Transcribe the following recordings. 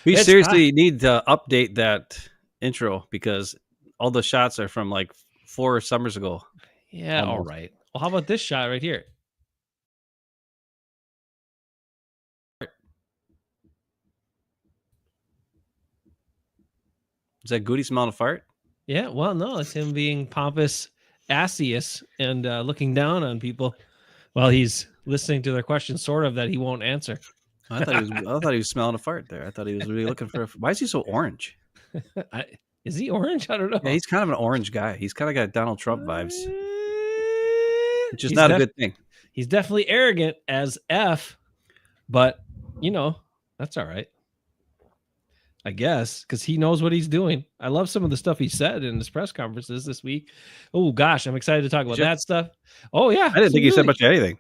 We It's seriously need to update that intro because all the shots are from like 4 summers ago. Yeah, all Almost. right. Well, how about this shot right here? Is that Gute smelling a fart? Yeah, well, no, it's him being pompous assius and looking down on people while he's listening to their questions, sort of, that he won't answer. I thought he was smelling a fart there. I thought he was really looking for. Why is he so orange? Is he orange? I don't know. Yeah, he's kind of an orange guy. He's kind of got Donald Trump vibes, which is He's not a good thing. He's definitely arrogant as F, but that's all right, I guess, because he knows what he's doing. I love some of the stuff he said in his press conferences this week. Oh gosh, I'm excited to talk about that stuff. Oh yeah, I didn't think he said much of anything.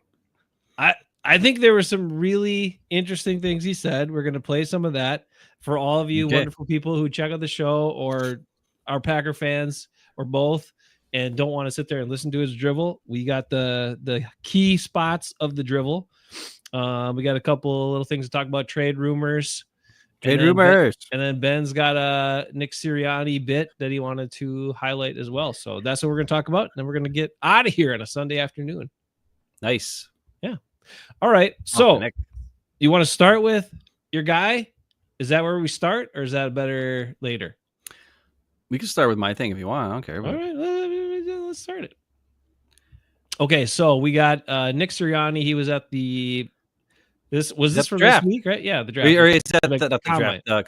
I think there were some really interesting things he said. We're going to play some of that for all of you wonderful people who check out the show or are Packer fans or both and don't want to sit there and listen to his drivel. We got the key spots of the drivel. We got a couple little things to talk about, trade rumors. And then Ben's got a Nick Sirianni bit that he wanted to highlight as well. So that's what we're going to talk about. And then we're going to get out of here on a Sunday afternoon. Nice. Yeah. All right. So you want to start with your guy? Is that where we start, or is that better later? We can start with my thing if you want. I don't care. All right. Let's start it. Okay. So we got Nick Sirianni. He was at this from draft. This week, right? Yeah, the draft. Or it's the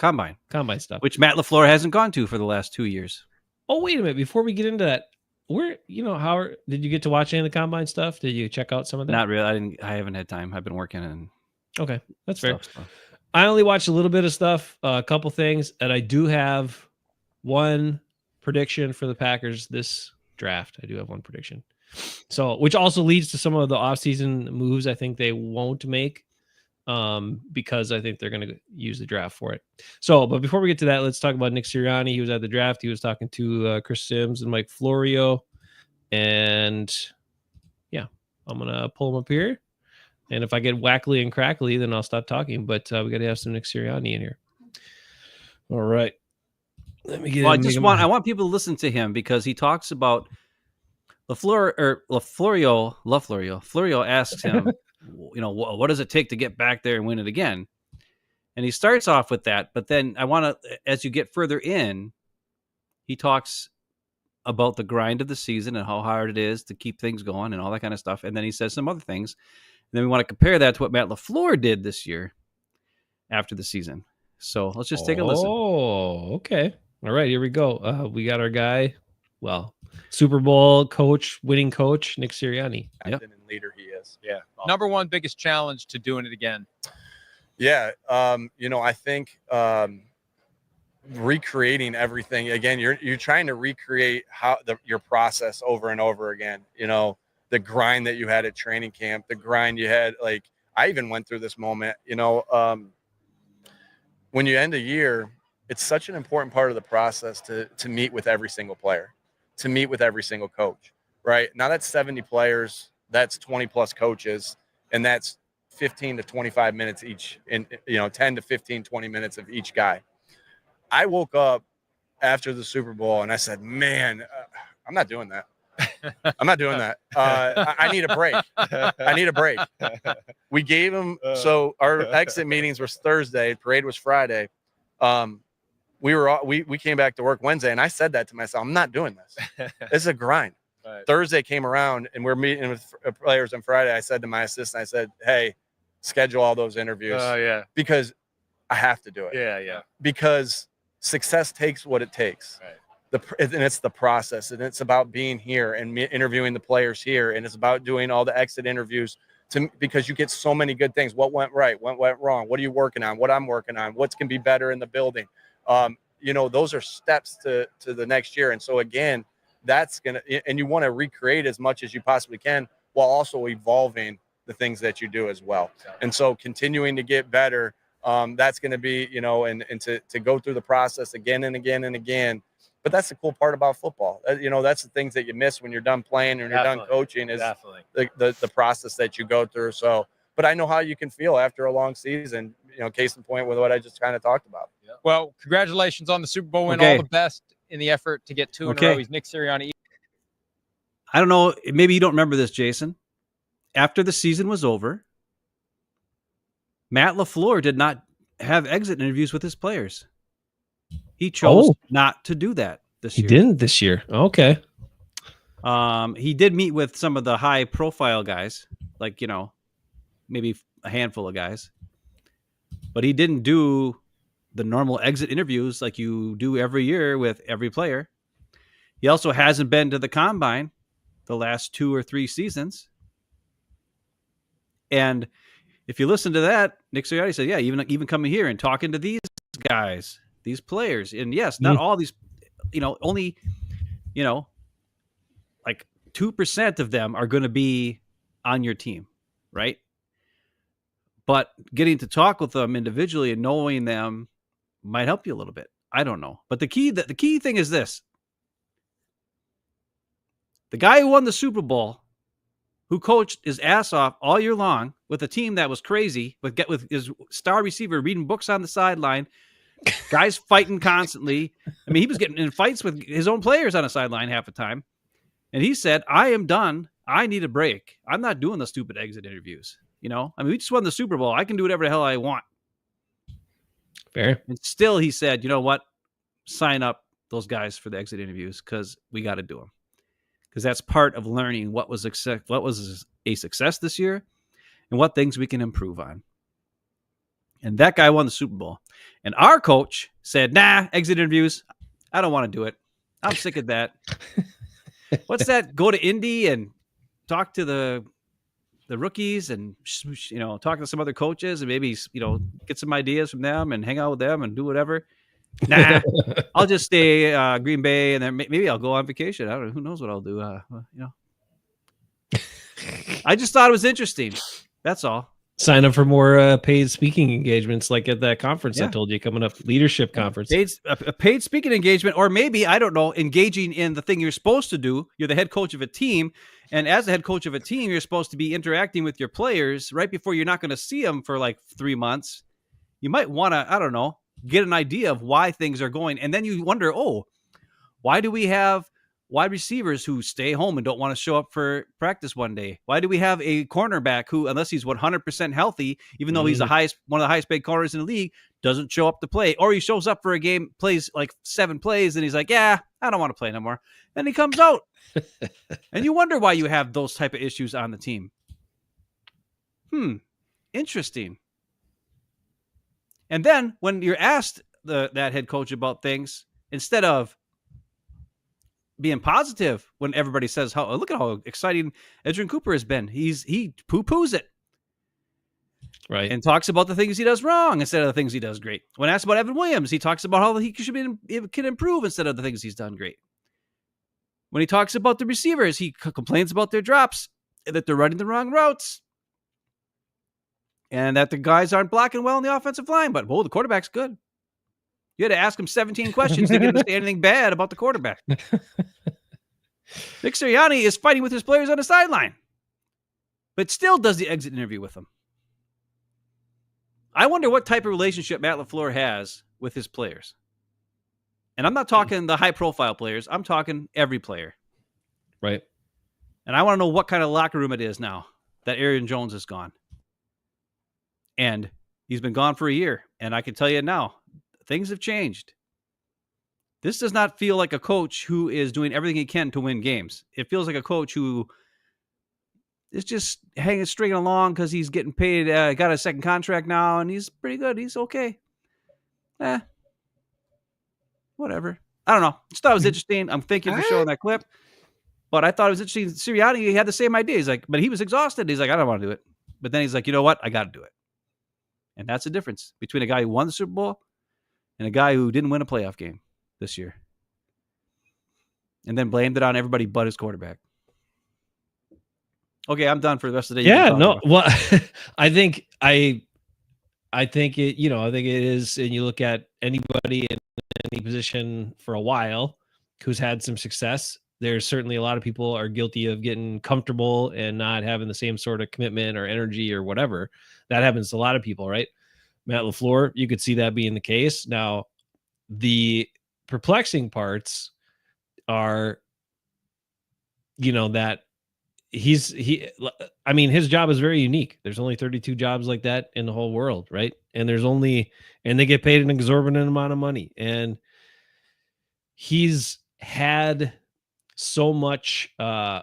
combine stuff, which Matt LaFluer hasn't gone to for the last 2 years. Oh, wait a minute. Before we get into that, Howard, did you get to watch any of the combine stuff? Did you check out some of that? Not really. I haven't had time. I've been working and okay, that's fair. I only watched a little bit of stuff, a couple things, and I do have one prediction for the Packers this draft. I do have one prediction. So, which also leads to some of the offseason moves I think they won't make because I think they're going to use the draft for it. So, but before we get to that, let's talk about Nick Sirianni. He was at the draft. He was talking to Chris Sims and Mike Florio. And yeah, I'm going to pull him up here. And if I get wackly and crackly, then I'll stop talking. But we got to have some Nick Sirianni in here. All right. Let me get. Well, I want people to listen to him because he talks about Florio asks him, what does it take to get back there and win it again? And he starts off with that, but then I want to, as you get further in, he talks about the grind of the season and how hard it is to keep things going and all that kind of stuff. And then he says some other things. And then we want to compare that to what Matt LaFleur did this year after the season. So let's just take a listen. Oh, okay. All right, here we go. We got our guy, Super Bowl coach, winning coach, Nick Sirianni. Yep. And leader he is. Yeah. Number one biggest challenge to doing it again. Yeah. I think recreating everything again, you're trying to recreate your process over and over again. The grind that you had at training camp, the grind you had, I even went through this moment, when you end a year, it's such an important part of the process to meet with every single player, to meet with every single coach, right? Now that's 70 players, that's 20 plus coaches, and that's 15 to 25 minutes each, in 10 to 15, 20 minutes of each guy. I woke up after the Super Bowl and I said, man, I'm not doing that. I'm not doing that. I need a break. We gave him, so our exit meetings was Thursday, parade was Friday. We came back to work Wednesday, and I said that to myself, I'm not doing this. It's a grind. Right. Thursday came around, and we're meeting with players on Friday. I said to my assistant, I said, hey, schedule all those interviews. Because I have to do it. Yeah. Because success takes what it takes. Right. And it's the process, and it's about being here and interviewing the players here, and it's about doing all the exit interviews because you get so many good things. What went right? What went wrong? What are you working on? What I'm working on? What's can be better in the building? Those are steps to the next year. And so again, that's and you want to recreate as much as you possibly can while also evolving the things that you do as well. And so continuing to get better, that's going to be, and to go through the process again and again and again. But that's the cool part about football. That's the things that you miss when you're done playing and you're done coaching is the process that you go through. So but I know how you can feel after a long season. Case in point with what I just kind of talked about. Yeah. Well, congratulations on the Super Bowl win. All the best in the effort to get 2 in a row. He's Nick Sirianni. I don't know. Maybe you don't remember this, Jason. After the season was over, Matt LaFluer did not have exit interviews with his players. He chose not to do that this year. He didn't this year. Okay. He did meet with some of the high-profile guys, like, maybe a handful of guys. But he didn't do the normal exit interviews like you do every year with every player. He also hasn't been to the combine the last 2 or 3 seasons. And if you listen to that, Nick Sirianni said, yeah, even coming here and talking to these guys, these players. And yes, not all these, only, like 2% of them are going to be on your team, right? But getting to talk with them individually and knowing them might help you a little bit. I don't know. But the key thing is this. The guy who won the Super Bowl, who coached his ass off all year long with a team that was crazy, with his star receiver reading books on the sideline, guys fighting constantly. I mean, he was getting in fights with his own players on the sideline half the time. And he said, I am done. I need a break. I'm not doing the stupid exit interviews. We just won the Super Bowl. I can do whatever the hell I want. Fair. And still he said, you know what? Sign up those guys for the exit interviews because we got to do them. Because that's part of learning what was a success this year and what things we can improve on. And that guy won the Super Bowl. And our coach said, nah, exit interviews. I don't want to do it. I'm sick of that. What's that? Go to Indy and talk to the rookies and, talk to some other coaches and maybe, get some ideas from them and hang out with them and do whatever. Nah, I'll just stay Green Bay and then maybe I'll go on vacation. I don't know. Who knows what I'll do? I just thought it was interesting. That's all. Sign up for more paid speaking engagements like at that conference I told you coming up, leadership conference. A paid speaking engagement, or maybe, I don't know, engaging in the thing you're supposed to do. You're the head coach of a team. And as the head coach of a team, you're supposed to be interacting with your players right before you're not going to see them for like 3 months. You might want to, I don't know, get an idea of why things are going. And then you wonder, why do we have wide receivers who stay home and don't want to show up for practice one day? Why do we have a cornerback who, unless he's 100% healthy, even though he's one of the highest paid corners in the league, doesn't show up to play? Or he shows up for a game, plays like 7 plays, and he's like, yeah, I don't want to play no more. And he comes out. And you wonder why you have those type of issues on the team. Interesting. And then when you're asked that head coach about things, instead of being positive when everybody says, look at how exciting Edgerrin Cooper has been, he poo-poos it. Right. And talks about the things he does wrong instead of the things he does great. When asked about Evan Williams, he talks about how he can improve instead of the things he's done great. When he talks about the receivers, he complains about their drops, that they're running the wrong routes, and that the guys aren't blocking well in the offensive line. But, the quarterback's good. You had to ask him 17 questions to get him to say anything bad about the quarterback. Nick Sirianni is fighting with his players on the sideline, but still does the exit interview with them. I wonder what type of relationship Matt LaFleur has with his players. And I'm not talking the high-profile players. I'm talking every player. Right. And I want to know what kind of locker room it is now that Aaron Jones is gone. And he's been gone for a year. And I can tell you now, things have changed. This does not feel like a coach who is doing everything he can to win games. It feels like a coach who is just stringing along because he's getting paid, got a second contract now, and he's pretty good. He's okay. Whatever. I don't know. Just thought it was interesting. I'm thank you for showing that clip. But I thought it was interesting. Sirianni, he had the same idea. He's like, but he was exhausted. He's like, I don't want to do it. But then he's like, you know what? I got to do it. And that's the difference between a guy who won the Super Bowl and a guy who didn't win a playoff game this year. And then blamed it on everybody but his quarterback. Okay, I'm done for the rest of the day. Yeah, no. Well, I think it, I think it is, and you look at anybody in any position for a while who's had some success, There's certainly a lot of people are guilty of getting comfortable and not having the same sort of commitment or energy or whatever. That happens to a lot of people, right? Matt LaFleur, you could see that being the case. Now, the perplexing parts are, that his job is very unique. There's only 32 jobs like that in the whole world, right? And they get paid an exorbitant amount of money. And he's had so much,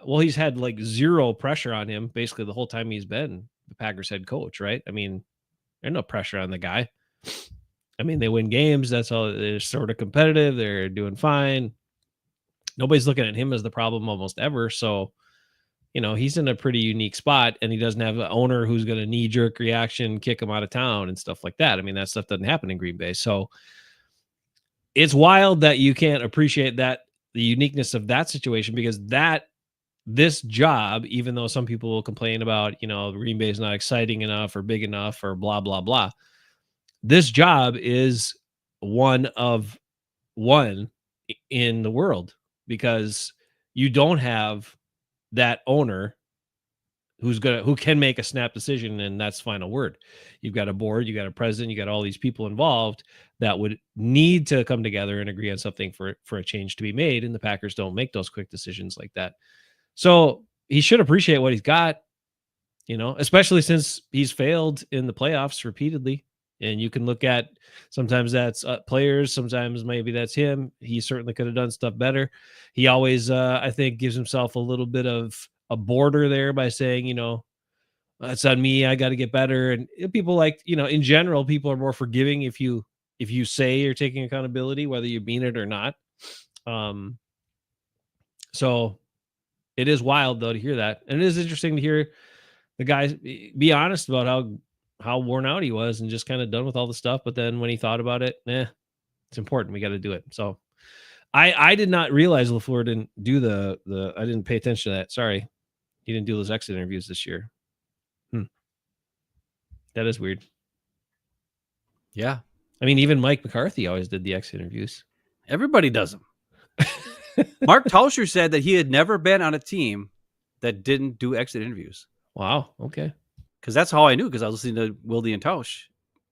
he's had like zero pressure on him basically the whole time he's been the Packers head coach, right? I mean, there's no pressure on the guy. I mean, they win games. That's all. They're sort of competitive. They're doing fine. Nobody's looking at him as the problem almost ever. So, he's in a pretty unique spot, and he doesn't have an owner who's going to knee-jerk reaction, kick him out of town and stuff like that. I mean, that stuff doesn't happen in Green Bay. So it's wild that you can't appreciate the uniqueness of that situation, because this job, even though some people will complain about, Green Bay is not exciting enough or big enough or blah, blah, blah. This job is one of one in the world, because you don't have that owner who can make a snap decision, and that's final word. You've got a board, you got a president, you got all these people involved that would need to come together and agree on something for a change to be made, and the Packers don't make those quick decisions like that. So he should appreciate what he's got, especially since he's failed in the playoffs repeatedly. And you can look at, sometimes that's players, sometimes maybe that's him. He certainly could have done stuff better. He always, I think, gives himself a little bit of a border there by saying, it's on me, I got to get better. And people in general, people are more forgiving if you say you're taking accountability, whether you mean it or not. So it is wild, though, to hear that. And it is interesting to hear the guy be honest about how worn out he was and just kind of done with all the stuff. But then when he thought about it, it's important. We got to do it. So I did not realize LaFleur didn't do I didn't pay attention to that. Sorry. He didn't do those exit interviews this year. That is weird. Yeah. I mean, even Mike McCarthy always did the exit interviews. Everybody does them. Mark Tauscher said that he had never been on a team that didn't do exit interviews. Wow. Okay. Because that's how I knew, because I was listening to Wilde and Tausch,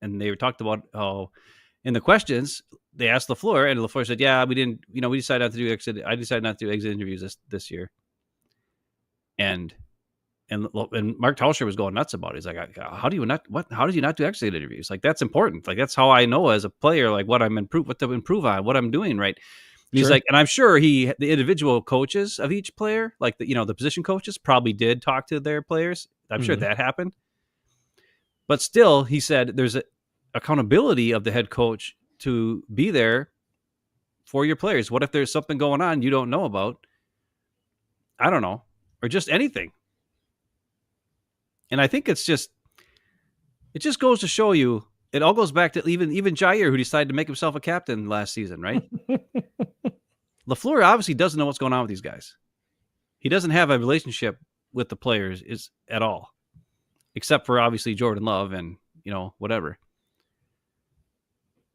and they talked about how in the questions they asked LaFleur, and LaFleur said, "Yeah, we didn't. We decided not to do exit. I decided not to do exit interviews this year." And Mark Tauscher was going nuts about it. He's like, "How do you not? How did you not do exit interviews? Like, that's important. Like, that's how I know as a player, like what to improve on, what I'm doing right." And he's like, and I'm sure the individual coaches of each player, like the position coaches, probably did talk to their players. I'm sure that happened. But still, he said there's an accountability of the head coach to be there for your players. What if there's something going on you don't know about? I don't know. Or just anything. And I think it just goes to show you, it all goes back to even Jaire, who decided to make himself a captain last season, right? LaFleur obviously doesn't know what's going on with these guys. He doesn't have a relationship with the players at all, except for obviously Jordan Love and whatever.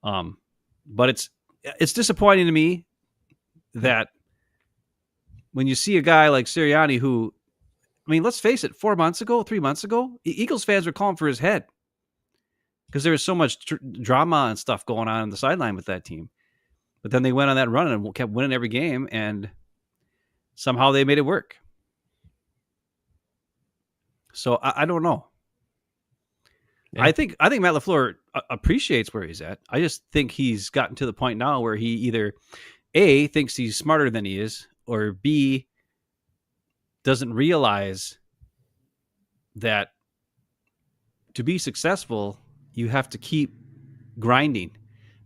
But it's disappointing to me that when you see a guy like Sirianni, who, I mean, let's face it, 3 months ago, Eagles fans were calling for his head because there was so much drama and stuff going on the sideline with that team. But then they went on that run and kept winning every game, and somehow they made it work. So I don't know. Yeah. I think Matt LaFleur appreciates where he's at. I just think he's gotten to the point now where he either A, thinks he's smarter than he is, or B, doesn't realize that to be successful, you have to keep grinding.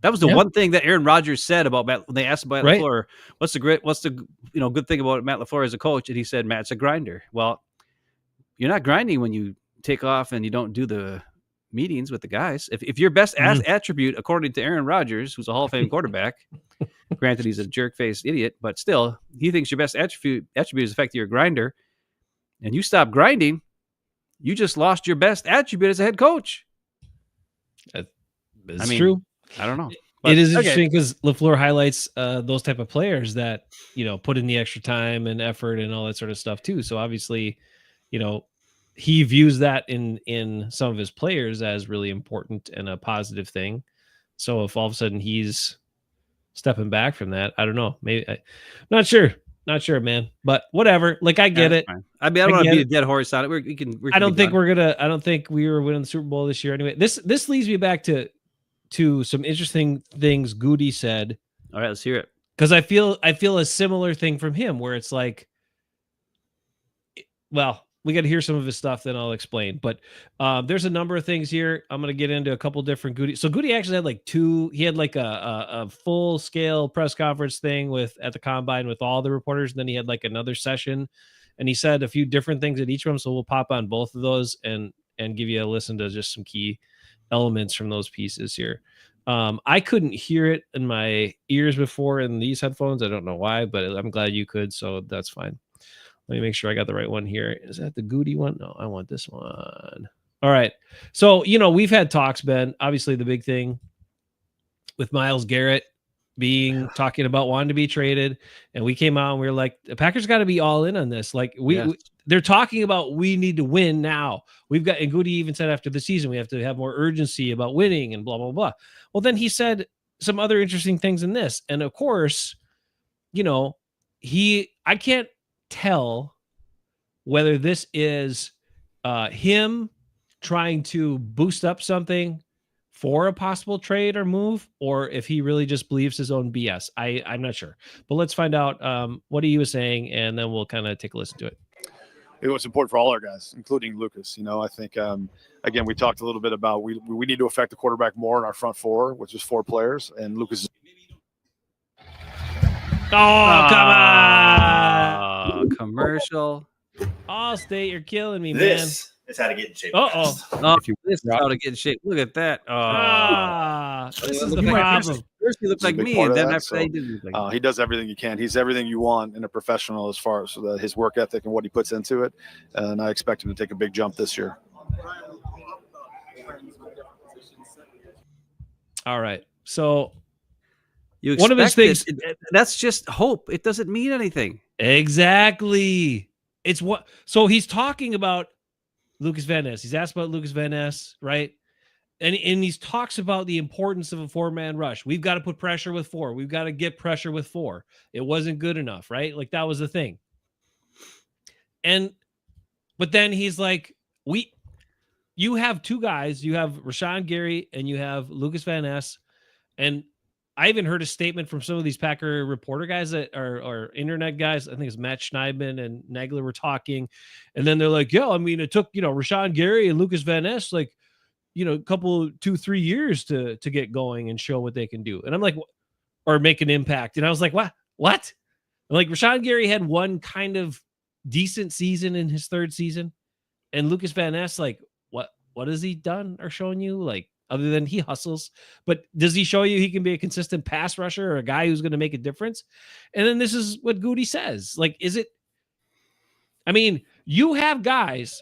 That was the one thing that Aaron Rodgers said about Matt when they asked about Matt LaFleur, what's the good thing about Matt LaFleur as a coach? And he said, Matt's a grinder. Well, you're not grinding when you take off and you don't do the meetings with the guys. If your best attribute, according to Aaron Rodgers, who's a Hall of Fame quarterback, granted he's a jerk-faced idiot, but still, he thinks your best attribute is the fact that you're a grinder, and you stop grinding, you just lost your best attribute as a head coach. That's true. I don't know. But, it is interesting because LaFleur highlights those type of players that, put in the extra time and effort and all that sort of stuff too. So obviously, he views that in some of his players as really important and a positive thing. So if all of a sudden he's stepping back from that, I don't know. Maybe not sure, man. But whatever. Like I get it. Fine. I mean, I don't want to beat a dead horse on it. I don't think we were winning the Super Bowl this year anyway. This leads me back to some interesting things Gute said. All right, let's hear it. Because I feel a similar thing from him where it's like, well, we got to hear some of his stuff, then I'll explain. But there's a number of things here. I'm going to get into a couple different Gute. So Gute actually had he had like a full scale press conference thing at the combine with all the reporters. And then he had like another session and he said a few different things at each of them. So we'll pop on both of those and give you a listen to just some key elements from those pieces here. I couldn't hear it in my ears before in these headphones. I don't know why, but I'm glad you could. So that's fine. Let me make sure I got the right one here. Is that the Gute one? No, I want this one. All right. So, we've had talks, Ben. Obviously, the big thing with Myles Garrett talking about wanting to be traded. And we came out and we were like, the Packers got to be all in on this. Like, they're talking about we need to win now. And Gute even said after the season, we have to have more urgency about winning and blah, blah, blah. Well, then he said some other interesting things in this. And of course, I can't tell whether this is him trying to boost up something for a possible trade or move, or if he really just believes his own BS. I'm not sure, but let's find out what he was saying, and then we'll kind of take a listen to it. It was important for all our guys, including Lucas. I think, again, we talked a little bit about we need to affect the quarterback more in our front four, which is 4 players, and Lucas. Oh, come on. Commercial. Allstate, you're killing me, this is how to get in shape. This is how to get in shape. Look at that. This is the problem. First he looked like me, and then after that, he didn't look like me. He does everything he can. He's everything you want in a professional as far as his work ethic and what he puts into it. And I expect him to take a big jump this year. All right. So one of his things that's just hope. It doesn't mean anything. Exactly. So he's talking about Lucas Van Ness. He's asked about Lucas Van Ness, right? And he talks about the importance of a 4-man rush. We've got to put pressure with 4. We've got to get pressure with 4. It wasn't good enough, right? Like that was the thing. But then he's like, you have 2 guys. You have Rashawn Gary and you have Lucas Van Ness. And I even heard a statement from some of these Packer reporter guys that are internet guys. I think it's Matt Schneidman and Nagler were talking. And then they're like, yeah, I mean, it took, Rashawn Gary and Lucas Van Ness, like, a couple 2-3 years to get going and show what they can do. And I'm like, or make an impact. And I was like, what? And like Rashawn Gary had one kind of decent season in his 3rd season. And Lucas Van Ness, like, what has he done or shown you? Like, other than he hustles, but does he show you he can be a consistent pass rusher or a guy who's going to make a difference? And then this is what Gute says. Like, you have guys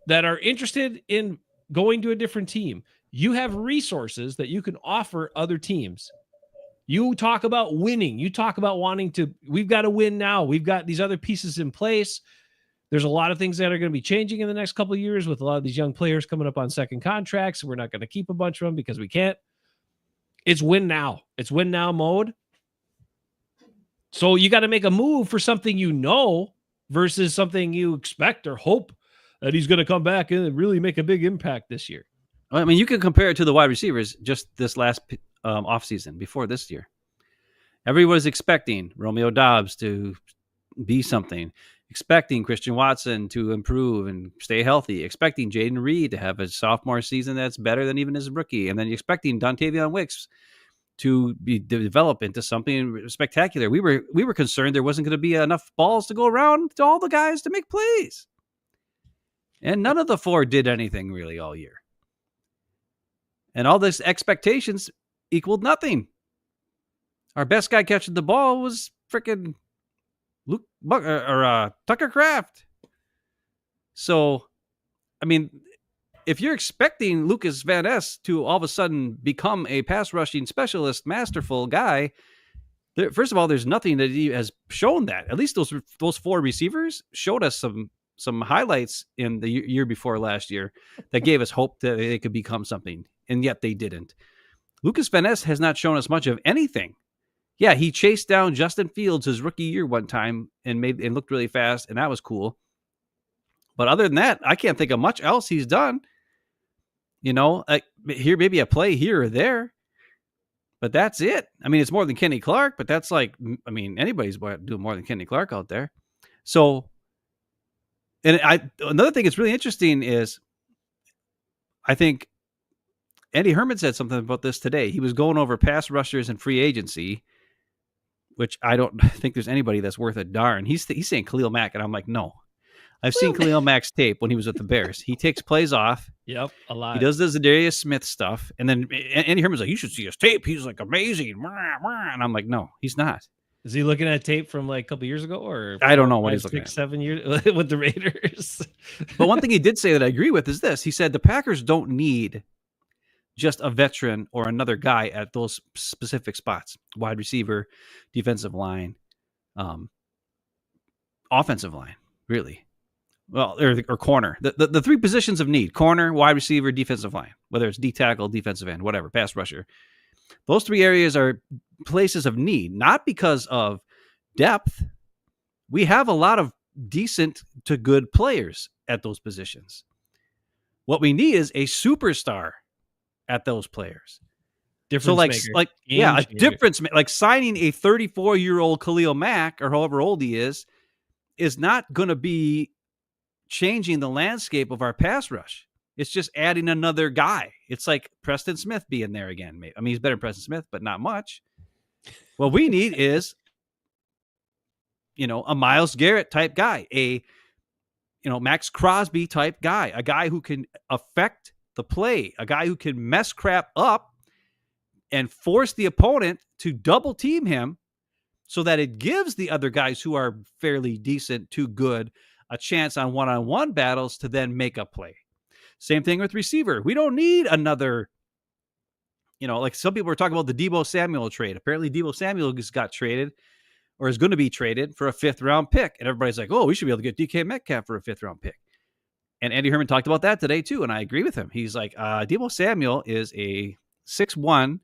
that are interested in going to a different team. You have resources that you can offer other teams. You talk about winning. You talk about we've got to win now. We've got these other pieces in place. There's a lot of things that are going to be changing in the next couple of years with a lot of these young players coming up on second contracts. We're not going to keep a bunch of them because we can't. It's win now. It's win now mode. So you got to make a move for something versus something you expect or hope that he's going to come back and really make a big impact this year. I mean, you can compare it to the wide receivers just this last offseason before this year. Everyone's expecting Romeo Doubs to be something. Expecting Christian Watson to improve and stay healthy, expecting Jaden Reed to have a sophomore season that's better than even his rookie, and then expecting Dontavion Wicks to develop into something spectacular. We were concerned there wasn't going to be enough balls to go around to all the guys to make plays, and none of the 4 did anything really all year. And all this expectations equaled nothing. Our best guy catching the ball was freaking Tucker Kraft. So, I mean, if you're expecting Lucas Van Ness to all of a sudden become a pass rushing specialist, masterful guy, first of all, there's nothing that he has shown that. At least those 4 receivers showed us some highlights in the year before last year that gave us hope that they could become something, and yet they didn't. Lucas Van Ness has not shown us much of anything. Yeah, he chased down Justin Fields his rookie year one time and looked really fast, and that was cool. But other than that, I can't think of much else he's done. Here maybe a play here or there, but that's it. I mean, it's more than Kenny Clark, but that's anybody's doing more than Kenny Clark out there. So, another thing that's really interesting is, I think Andy Herman said something about this today. He was going over pass rushers and free agency, which I don't think there's anybody that's worth a darn. He's saying Khalil Mack, and I'm like, no. I've seen Khalil Mack's tape when he was with the Bears. He takes plays off. Yep, a lot. He does the Zadarius Smith stuff, and then Andy Herman's like, you should see his tape. He's like amazing. And I'm like, no, he's not. Is he looking at tape from like a couple years ago, or I don't know what he's looking at. 7 years with the Raiders? But one thing he did say that I agree with is this. He said the Packers don't need just a veteran or another guy at those specific spots: wide receiver, defensive line, offensive line, really. Well, or corner. The 3 positions of need: corner, wide receiver, defensive line, whether it's D tackle, defensive end, whatever, pass rusher. Those 3 areas are places of need, not because of depth. We have a lot of decent to good players at those positions. What we need is a superstar at those players. Difference maker. A difference, like signing a 34-year-old Khalil Mack, or however old he is not going to be changing the landscape of our pass rush. It's just adding another guy. It's like Preston Smith being there again. I mean, he's better than Preston Smith, but not much. What we need is, a Myles Garrett type guy, a Max Crosby type guy, a guy who can affect the play, a guy who can mess crap up and force the opponent to double team him so that it gives the other guys who are fairly decent to good a chance on one-on-one battles to then make a play. Same thing with receiver. We don't need another, like some people were talking about the Deebo Samuel trade. Apparently Deebo Samuel just got traded or is going to be traded for a 5th-round pick. And everybody's like, oh, we should be able to get DK Metcalf for a 5th-round pick. And Andy Herman talked about that today too, and I agree with him. He's like, Deebo Samuel is a 6'1",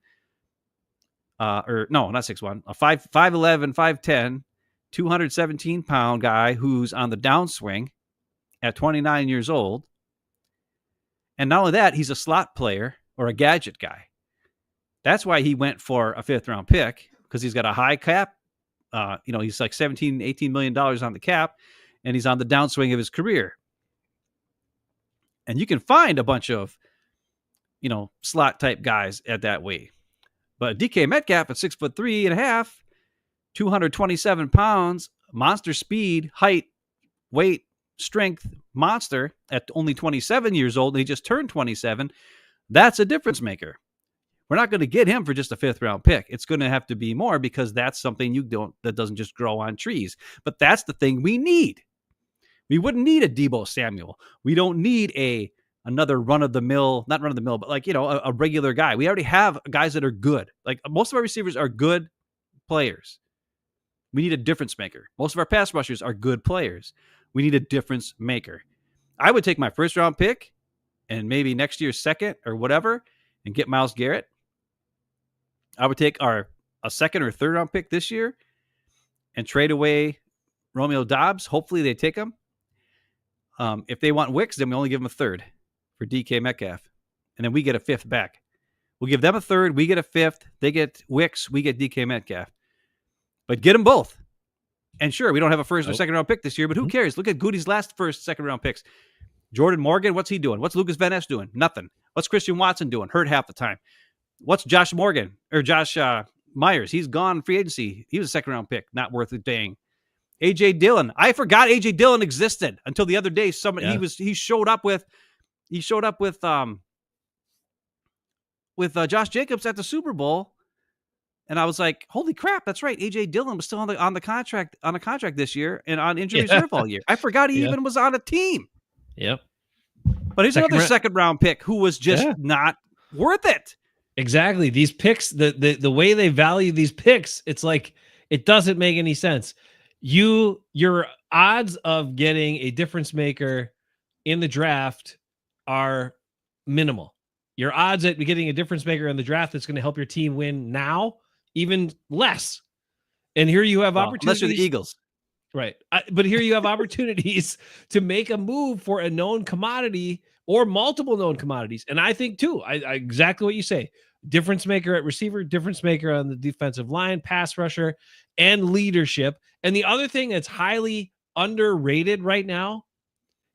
or no, not 6'1", a 5'11", 5'10", 217-pound guy who's on the downswing at 29 years old. And not only that, he's a slot player or a gadget guy. That's why he went for a 5th-round pick, because he's got a high cap. He's like $17, $18 million on the cap, and he's on the downswing of his career. And you can find a bunch of, slot-type guys at that weight. But DK Metcalf at 6'3.5", 227 pounds, monster speed, height, weight, strength, monster at only 27 years old. And he just turned 27. That's a difference maker. We're not going to get him for just a 5th-round pick. It's going to have to be more, because that's something that doesn't just grow on trees. But that's the thing we need. We wouldn't need a Deebo Samuel. We don't need another run-of-the-mill, not run-of-the-mill, but like, a regular guy. We already have guys that are good. Like, most of our receivers are good players. We need a difference maker. Most of our pass rushers are good players. We need a difference maker. I would take my 1st-round pick and maybe next year's 2nd or whatever and get Myles Garrett. I would take a 2nd or 3rd-round pick this year and trade away Romeo Doubs. Hopefully they take him. If they want Wicks, then we only give them a 3rd for DK Metcalf. And then we get a 5th back. We'll give them a 3rd. We get a 5th. They get Wicks. We get DK Metcalf. But get them both. And sure, we don't have a 1st or 2nd-round pick this year, but who cares? Look at Gute's last 1st, 2nd-round picks. Jordan Morgan, what's he doing? What's Lucas Van Ness doing? Nothing. What's Christian Watson doing? Hurt half the time. What's Josh Myers? He's gone free agency. He was a 2nd-round pick. Not worth a dang. A.J. Dillon. I forgot A.J. Dillon existed until the other day. He showed up with Josh Jacobs at the Super Bowl. And I was like, holy crap, that's right. A.J. Dillon was still on the contract this year and on injury reserve all year. I forgot he even was on a team. Yep. But he's another second round pick who was just not worth it. Exactly. These picks, the way they value these picks, it's like it doesn't make any sense. Your odds of getting a difference maker in the draft are minimal. Your odds at getting a difference maker in the draft that's going to help your team win now, even less. And here you have opportunities. Unless you're the Eagles. Right. But here you have opportunities to make a move for a known commodity or multiple known commodities. And I think, too, I exactly what you say. Difference maker at receiver, difference maker on the defensive line, pass rusher, and leadership. And the other thing that's highly underrated right now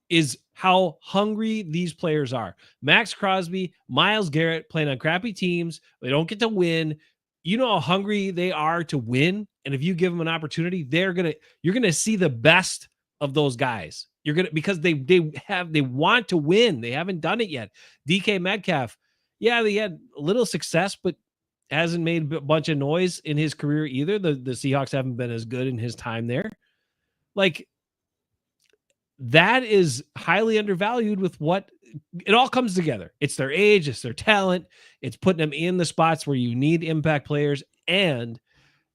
is how hungry these players are. Max Crosby, Myles Garrett playing on crappy teams. They don't get to win. You know how hungry they are to win. And if you give them an opportunity, you're going to see the best of those guys. Because they want to win. They haven't done it yet. DK Metcalf, they had a little success, but hasn't made a bunch of noise in his career either. The Seahawks haven't been as good in his time there. Like, that is highly undervalued with what it all comes together. It's their age, it's their talent, it's putting them in the spots where you need impact players, and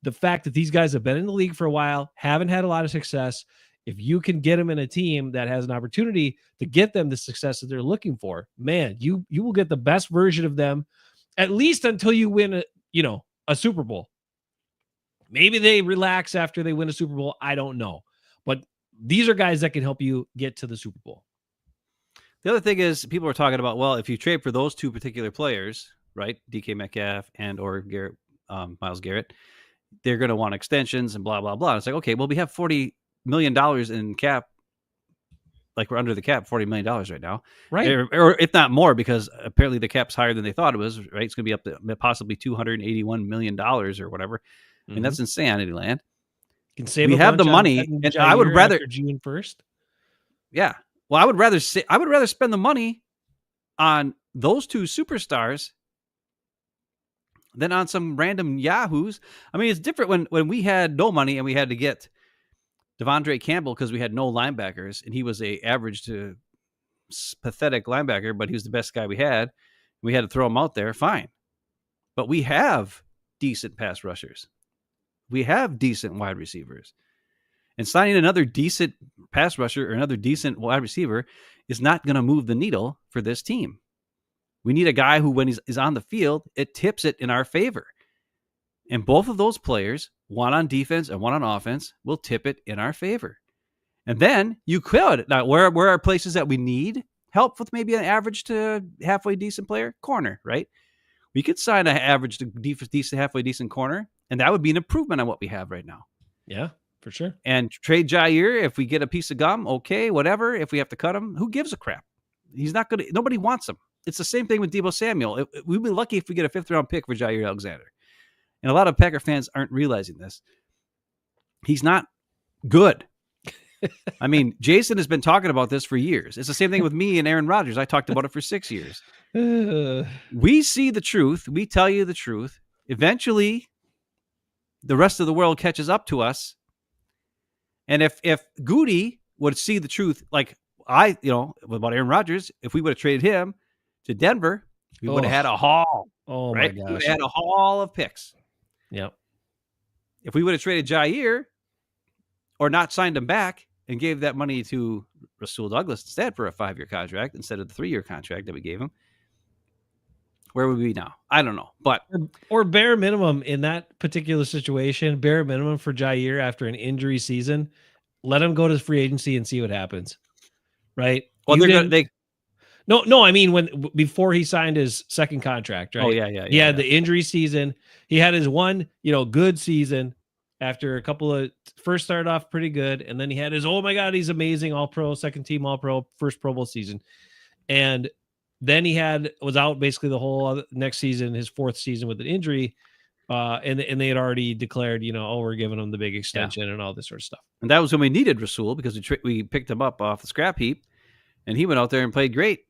the fact that these guys have been in the league for a while, haven't had a lot of success. If you can get them in a team that has an opportunity to get them the success that they're looking for, man, you will get the best version of them, at least until you win a Super Bowl. Maybe they relax after they win a Super Bowl. I don't know. But these are guys that can help you get to the Super Bowl. The other thing is people are talking about, well, if you trade for those two particular players, right, DK Metcalf and or Garrett, Myles Garrett, they're going to want extensions and blah, blah, blah. It's like, okay, well, we have $40 million in cap. Like, we're under the cap, $40 million right now. Right. Or if not more, because apparently the cap's higher than they thought it was, right? It's going to be up to possibly $281 million or whatever. I mean, that's insanity land. We have the money, and I would rather June 1st. Yeah. Well, I would rather spend the money on those two superstars than on some random yahoos. I mean, it's different when we had no money and we had to get Devondre Campbell because we had no linebackers, and he was a average to pathetic linebacker, but he was the best guy we had. We had to throw him out there. Fine. But we have decent pass rushers. We have decent wide receivers. And signing another decent pass rusher or another decent wide receiver is not going to move the needle for this team. We need a guy who, when he's on the field, it tips it in our favor. And both of those players, one on defense and one on offense, will tip it in our favor. And then you could. Now, where are places that we need help with maybe an average to halfway decent player? Corner, right? We could sign an average to decent, halfway decent corner, and that would be an improvement on what we have right now. Yeah, for sure. And trade Jaire if we get a piece of gum, okay, whatever. If we have to cut him, who gives a crap? He's not going to. Nobody wants him. It's the same thing with Deebo Samuel. We'd be lucky if we get a 5th-round pick for Jaire Alexander. And a lot of Packer fans aren't realizing this. He's not good. I mean, Jason has been talking about this for years. It's the same thing with me and Aaron Rodgers. I talked about it for 6 years. We see the truth. We tell you the truth. Eventually, the rest of the world catches up to us. And if Gute would see the truth, like about Aaron Rodgers, if we would have traded him to Denver, we would have had a haul. Oh, right? my gosh. We would have had a haul of picks. Yep. If we would have traded Jaire or not signed him back and gave that money to Rasul Douglas instead for a 5-year contract instead of the 3-year contract that we gave him, where would we be now? I don't know. But or bare minimum in that particular situation, bare minimum for Jaire after an injury season, let him go to free agency and see what happens. Right? Well, No, I mean before he signed his second contract, right? Oh, yeah. He had the injury season. He had his one, good season after a couple of first started off pretty good. And then he had his, oh my God, he's amazing. All pro, second team, all pro, first Pro Bowl season. And then he was out basically the whole next season, his 4th season with an injury. And they had already declared, we're giving him the big extension and all this sort of stuff. And that was when we needed Rasul because we picked him up off the scrap heap and he went out there and played great.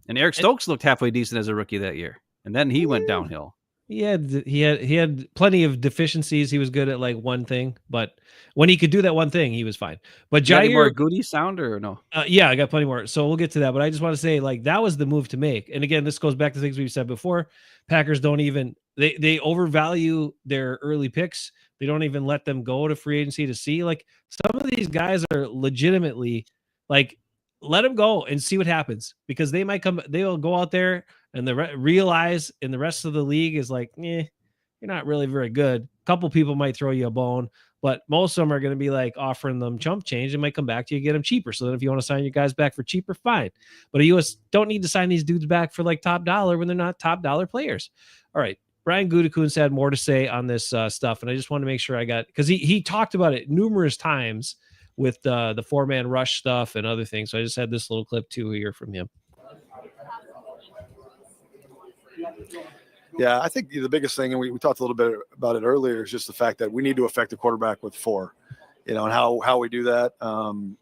And Eric Stokes looked halfway decent as a rookie that year. And then he went downhill. He had plenty of deficiencies. He was good at like one thing, but when he could do that one thing, he was fine. But Jaire, any more Jaire, Gute sound or no? Yeah, I got plenty more. So we'll get to that. But I just want to say, like, that was the move to make. And again, this goes back to things we've said before. Packers don't even they overvalue their early picks. They don't even let them go to free agency to see. Like, some of these guys are legitimately like, let them go and see what happens, because they might come. They will go out there and realize in the rest of the league is like, you're not really very good. A couple people might throw you a bone, but most of them are going to be like offering them chump change and might come back to you, get them cheaper. So then if you want to sign your guys back for cheaper, fine. But you don't need to sign these dudes back for like top dollar when they're not top dollar players. All right. Brian Gutekunst had more to say on this stuff. And I just want to make sure because he talked about it numerous times with the 4-man rush stuff and other things. So I just had this little clip too here from him. Yeah, I think the biggest thing, and we talked a little bit about it earlier, is just the fact that we need to affect the quarterback with 4, and how we do that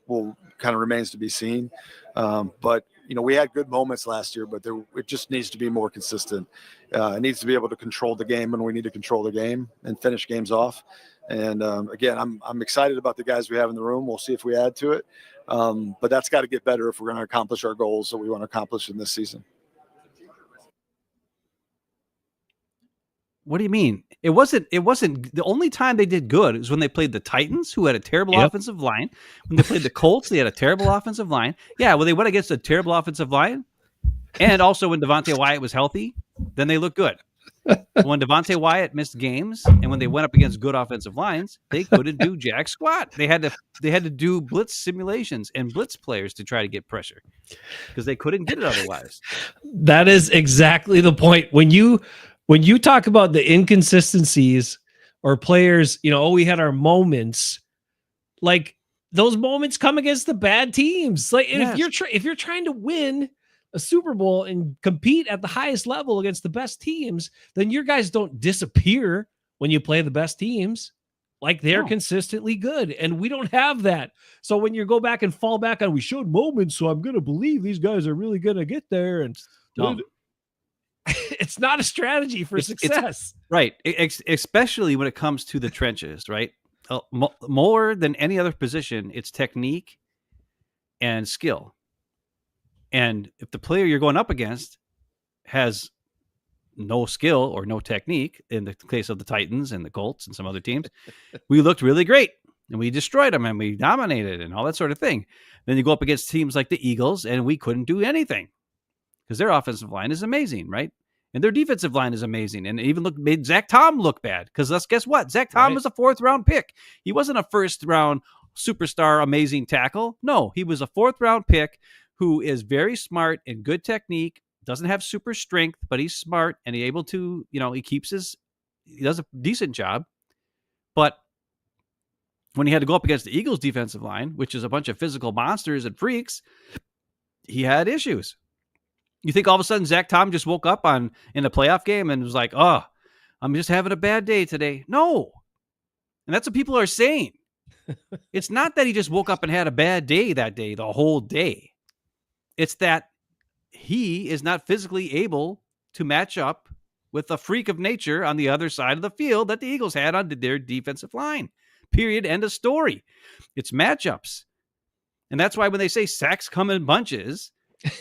will kind of remains to be seen. But we had good moments last year, but it just needs to be more consistent. It needs to be able to control the game, and we need to control the game and finish games off. And again, I'm excited about the guys we have in the room. We'll see if we add to it, but that's got to get better if we're going to accomplish our goals that we want to accomplish in this season. What do you mean? It wasn't the only time they did good was when they played the Titans, who had a terrible offensive line. When they played the Colts, they had a terrible offensive line. Yeah, when they went against a terrible offensive line, and also when Devontae Wyatt was healthy, then they looked good. When Devontae Wyatt missed games, and when they went up against good offensive lines, they couldn't do jack squat. They had to do blitz simulations and blitz players to try to get pressure because they couldn't get it otherwise. That is exactly the point. When you talk about the inconsistencies or players, we had our moments, like those moments come against the bad teams. Like, yes. if you're trying to win a Super Bowl and compete at the highest level against the best teams, then your guys don't disappear when you play the best teams. Like, they're consistently good, and we don't have that. So when you go back and fall back on, we showed moments, so I'm going to believe these guys are really going to get there. And it's not a strategy for success. Right. Especially when it comes to the trenches, right? More than any other position, it's technique and skill. And if the player you're going up against has no skill or no technique, in the case of the Titans and the Colts and some other teams, we looked really great and we destroyed them and we dominated and all that sort of thing. Then you go up against teams like the Eagles and we couldn't do anything because their offensive line is amazing, right? And their defensive line is amazing. And it even made Zach Tom look bad because guess what? Zach Tom was a 4th-round pick. He wasn't a 1st-round superstar amazing tackle. No, he was a 4th-round pick who is very smart and good technique, doesn't have super strength, but he's smart and he's able to, he does a decent job. But when he had to go up against the Eagles defensive line, which is a bunch of physical monsters and freaks, he had issues. You think all of a sudden Zach Tom just woke up in a playoff game and was like, oh, I'm just having a bad day today. No. And that's what people are saying. It's not that he just woke up and had a bad day that day, the whole day. It's that he is not physically able to match up with a freak of nature on the other side of the field that the Eagles had on their defensive line. Period. End of story. It's matchups. And that's why when they say sacks come in bunches,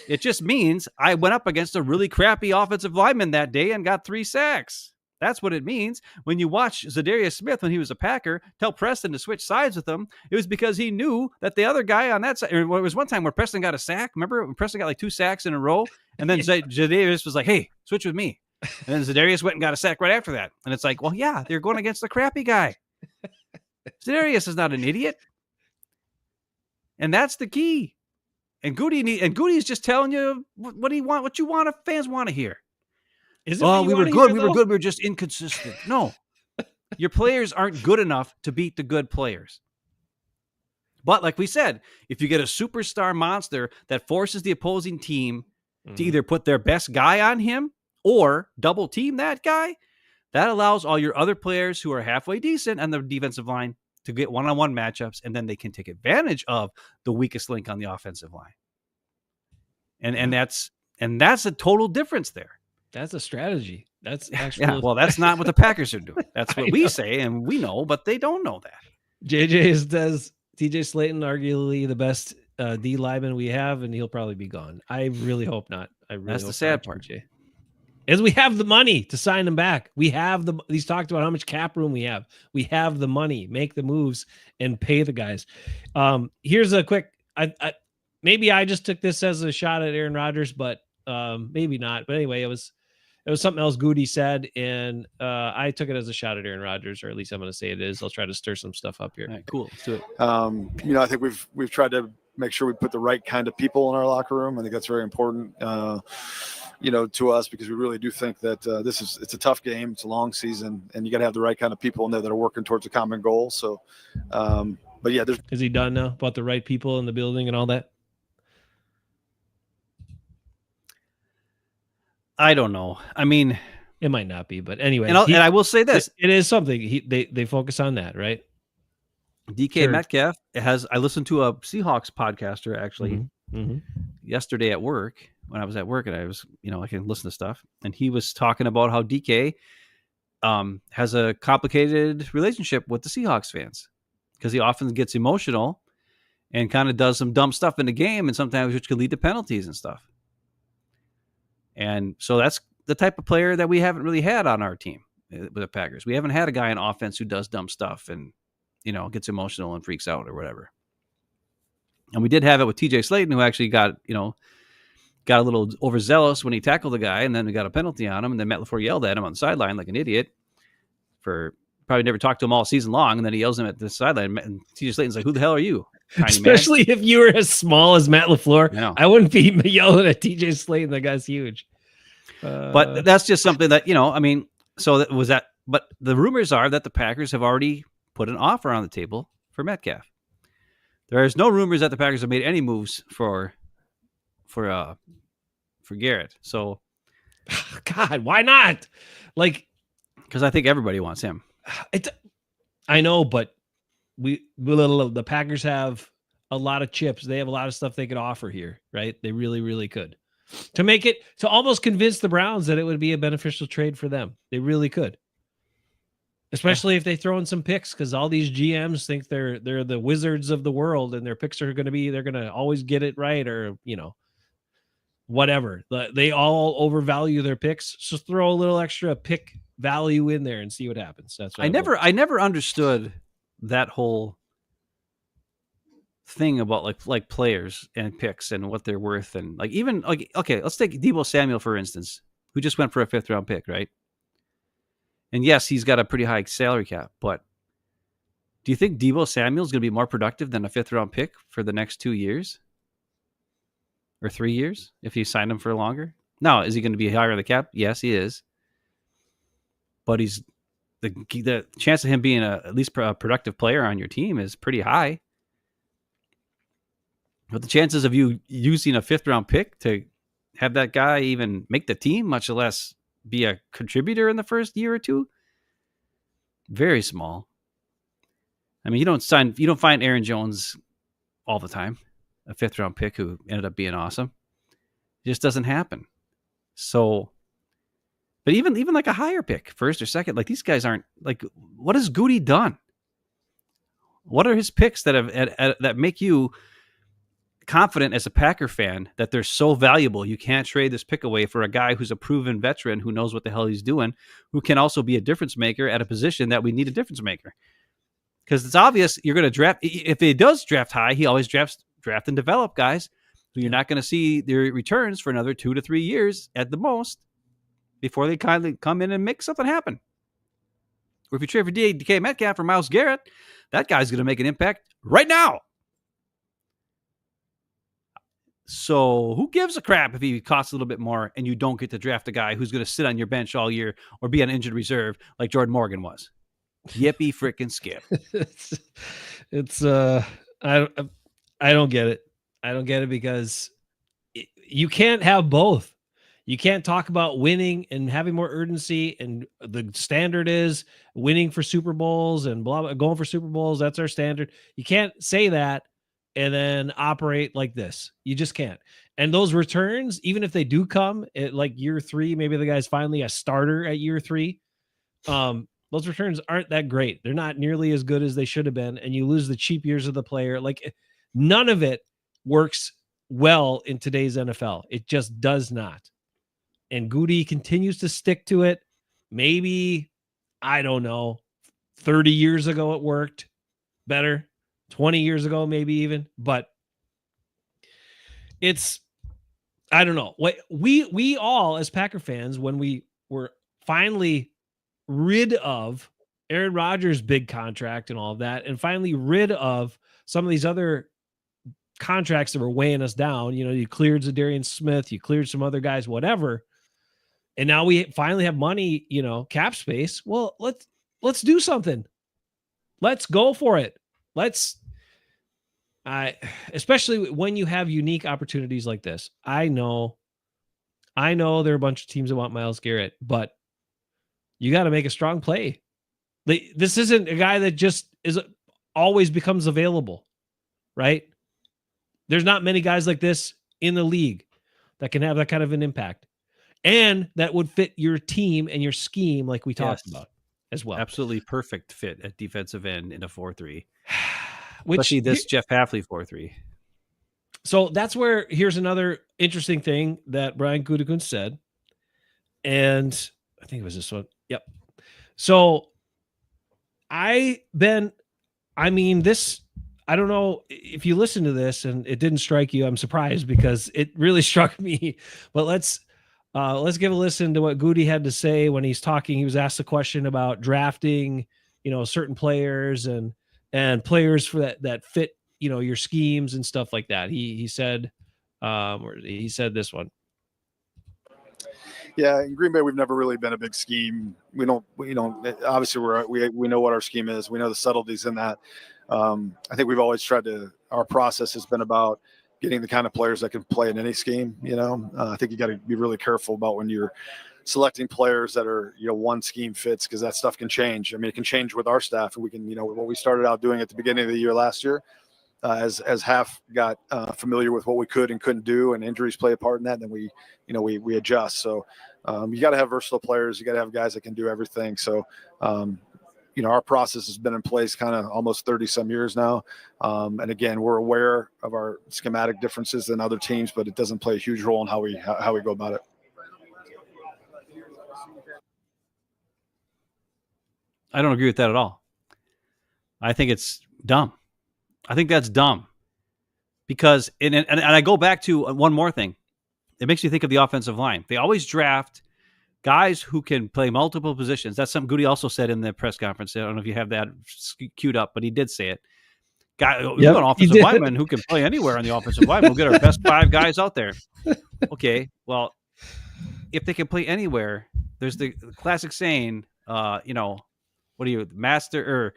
it just means I went up against a really crappy offensive lineman that day and got 3 sacks. That's what it means. When you watch Zadarius Smith, when he was a Packer, tell Preston to switch sides with him, it was because he knew that the other guy on that side, there was one time where Preston got a sack. Remember when Preston got like 2 sacks in a row? And then Zadarius was like, hey, switch with me. And then Zadarius went and got a sack right after that. And it's like, well, yeah, they're going against the crappy guy. Zadarius is not an idiot. And that's the key. And Gute is just telling you what fans want to hear. We were good. We were just inconsistent. No, your players aren't good enough to beat the good players. But like we said, if you get a superstar monster that forces the opposing team to either put their best guy on him or double team that guy, that allows all your other players who are halfway decent on the defensive line to get one-on-one matchups, and then they can take advantage of the weakest link on the offensive line. And that's a total difference there. That's a strategy. That's actually Well, that's not what the Packers are doing. That's what we say, and we know, but they don't know that. JJ does TJ Slayton, arguably the best D lineman we have, and he'll probably be gone. I really hope not. That's the sad part. JJ. Is we have the money to sign him back. We have he's talked about how much cap room we have. We have the money, make the moves and pay the guys. Here's a quick, maybe I just took this as a shot at Aaron Rodgers, but maybe not. But anyway, it was something else Gute said, and I took it as a shot at Aaron Rodgers, or at least I'm going to say it is. I'll try to stir some stuff up here. All right, cool. Let's do it. I think we've tried to make sure we put the right kind of people in our locker room. I think that's very important. To us, because we really do think that it's a tough game. It's a long season, and you got to have the right kind of people in there that are working towards a common goal. So, but yeah, is he done now about the right people in the building and all that? I don't know. I mean, it might not be, but anyway. And I will say this: it is something. They focus on that, right? DK Metcalf I listened to a Seahawks podcaster actually yesterday at work. When I was at work, and I was, I can listen to stuff, and he was talking about how DK has a complicated relationship with the Seahawks fans, because he often gets emotional and kind of does some dumb stuff in the game, and sometimes which could lead to penalties and stuff. And so that's the type of player that we haven't really had on our team with the Packers. We haven't had a guy in offense who does dumb stuff and, gets emotional and freaks out or whatever. And we did have it with TJ Slayton, who actually got a little overzealous when he tackled the guy, and then we got a penalty on him, and then Matt LaFluer yelled at him on the sideline like an idiot for probably never talked to him all season long, and then he yells at him at the sideline, and TJ Slayton's like, "Who the hell are you?" Especially if you were as small as Matt LaFleur. I wouldn't be yelling at TJ Slayton. That guy's huge. But that's just something that, so that was that. But the rumors are that the Packers have already put an offer on the table for Metcalf. There is no rumors that the Packers have made any moves for Garrett. So, God, why not? Because I think everybody wants him. I know, but the Packers have a lot of chips. They have a lot of stuff they could offer here, right? They really, really could. To almost convince the Browns that it would be a beneficial trade for them. They really could. Especially if they throw in some picks, because all these GMs think they're the wizards of the world, and their picks are they're going to always get it right, or, whatever. They all overvalue their picks. So throw a little extra pick value in there and see what happens. That's what I never understood that whole thing about like players and picks and what they're worth, and okay, let's take Deebo Samuel for instance, who just went for a 5th round pick, right? And yes, he's got a pretty high salary cap, but do you think Deebo Samuel is going to be more productive than a 5th round pick for the next 2 years? Or 3 years if you sign him for longer? Now, is he going to be higher on the cap? Yes, he is. But he's the chance of him being at least a productive player on your team is pretty high. But the chances of you using a 5th round pick to have that guy even make the team, much less be a contributor in the first year or two, very small. I mean, you don't find Aaron Jones all the time, a 5th round pick who ended up being awesome. It just doesn't happen. So, but even like a higher pick, 1st or 2nd, like these guys aren't like, what has Gute done? What are his picks that make you confident as a Packer fan that they're so valuable you can't trade this pick away for a guy who's a proven veteran who knows what the hell he's doing, who can also be a difference maker at a position that we need a difference maker? Because it's obvious you're going to draft. If he does draft high, he always draft and develop guys who you're not going to see their returns for another 2 to 3 years at the most before they kindly come in and make something happen. Or if you trade for DK Metcalf or Myles Garrett, that guy's going to make an impact right now. So who gives a crap if he costs a little bit more and you don't get to draft a guy who's going to sit on your bench all year or be on injured reserve like Jordan Morgan was? Yippee freaking skip. I don't get it. I don't get it because you can't have both. You can't talk about winning and having more urgency, and the standard is winning for Super Bowls and blah, blah, going for Super Bowls. That's our standard. You can't say that and then operate like this. You just can't. And those returns, even if they do come at like year 3, maybe the guy's finally a starter at year 3. Those returns aren't that great. They're not nearly as good as they should have been. And you lose the cheap years of the player. Like, none of it works well in today's NFL. It just does not. And Gute continues to stick to it. Maybe, I don't know, 30 years ago it worked better. 20 years ago, maybe even. But it's, I don't know. What we all as Packer fans, when we were finally rid of Aaron Rodgers' big contract and all of that, and finally rid of some of these other contracts that were weighing us down. You know, you cleared Zadarian Smith, you cleared some other guys, whatever. And now we finally have money, you know, cap space. Well, let's do something. Let's go for it. Especially when you have unique opportunities like this. I know there are a bunch of teams that want Myles Garrett, but you got to make a strong play. This isn't a guy that just always becomes available, right? There's not many guys like this in the league that can have that kind of an impact and that would fit your team and your scheme like we talked about as well. Absolutely perfect fit at defensive end in a 4-3. Especially this Jeff Hafley 4-3. So that's where, here's another interesting thing that Brian Gutekunst said. And I think it was this one. Yep. So I don't know if you listen to this and it didn't strike you. I'm surprised because it really struck me. But let's give a listen to what Gute had to say when he's talking. He was asked a question about drafting, you know, certain players and players for that fit, you know, your schemes and stuff like that. He said this one. Yeah, in Green Bay, we've never really been a big scheme. We don't. Obviously, we know what our scheme is. We know the subtleties in that. I think we've always tried to. Our process has been about getting the kind of players that can play in any scheme. You know, I think you got to be really careful about when you're selecting players that are, you know, one scheme fits, because that stuff can change. I mean, it can change with our staff, and we can, you know, what we started out doing at the beginning of the year last year. As Half got familiar with what we could and couldn't do, and injuries play a part in that, then we adjust. So you got to have versatile players. You got to have guys that can do everything. So you know, our process has been in place kind of almost 30 some years now. And again, we're aware of our schematic differences than other teams, but it doesn't play a huge role in how we go about it. I don't agree with that at all. I think it's dumb. I think that's dumb because, and I go back to one more thing. It makes you think of the offensive line. They always draft guys who can play multiple positions. That's something Gute also said in the press conference. I don't know if you have that queued up, but he did say it. We've got an offensive lineman who can play anywhere on the offensive line. We'll get our best 5 guys out there. Okay, well, if they can play anywhere, there's the classic saying, you know, what are you, master or,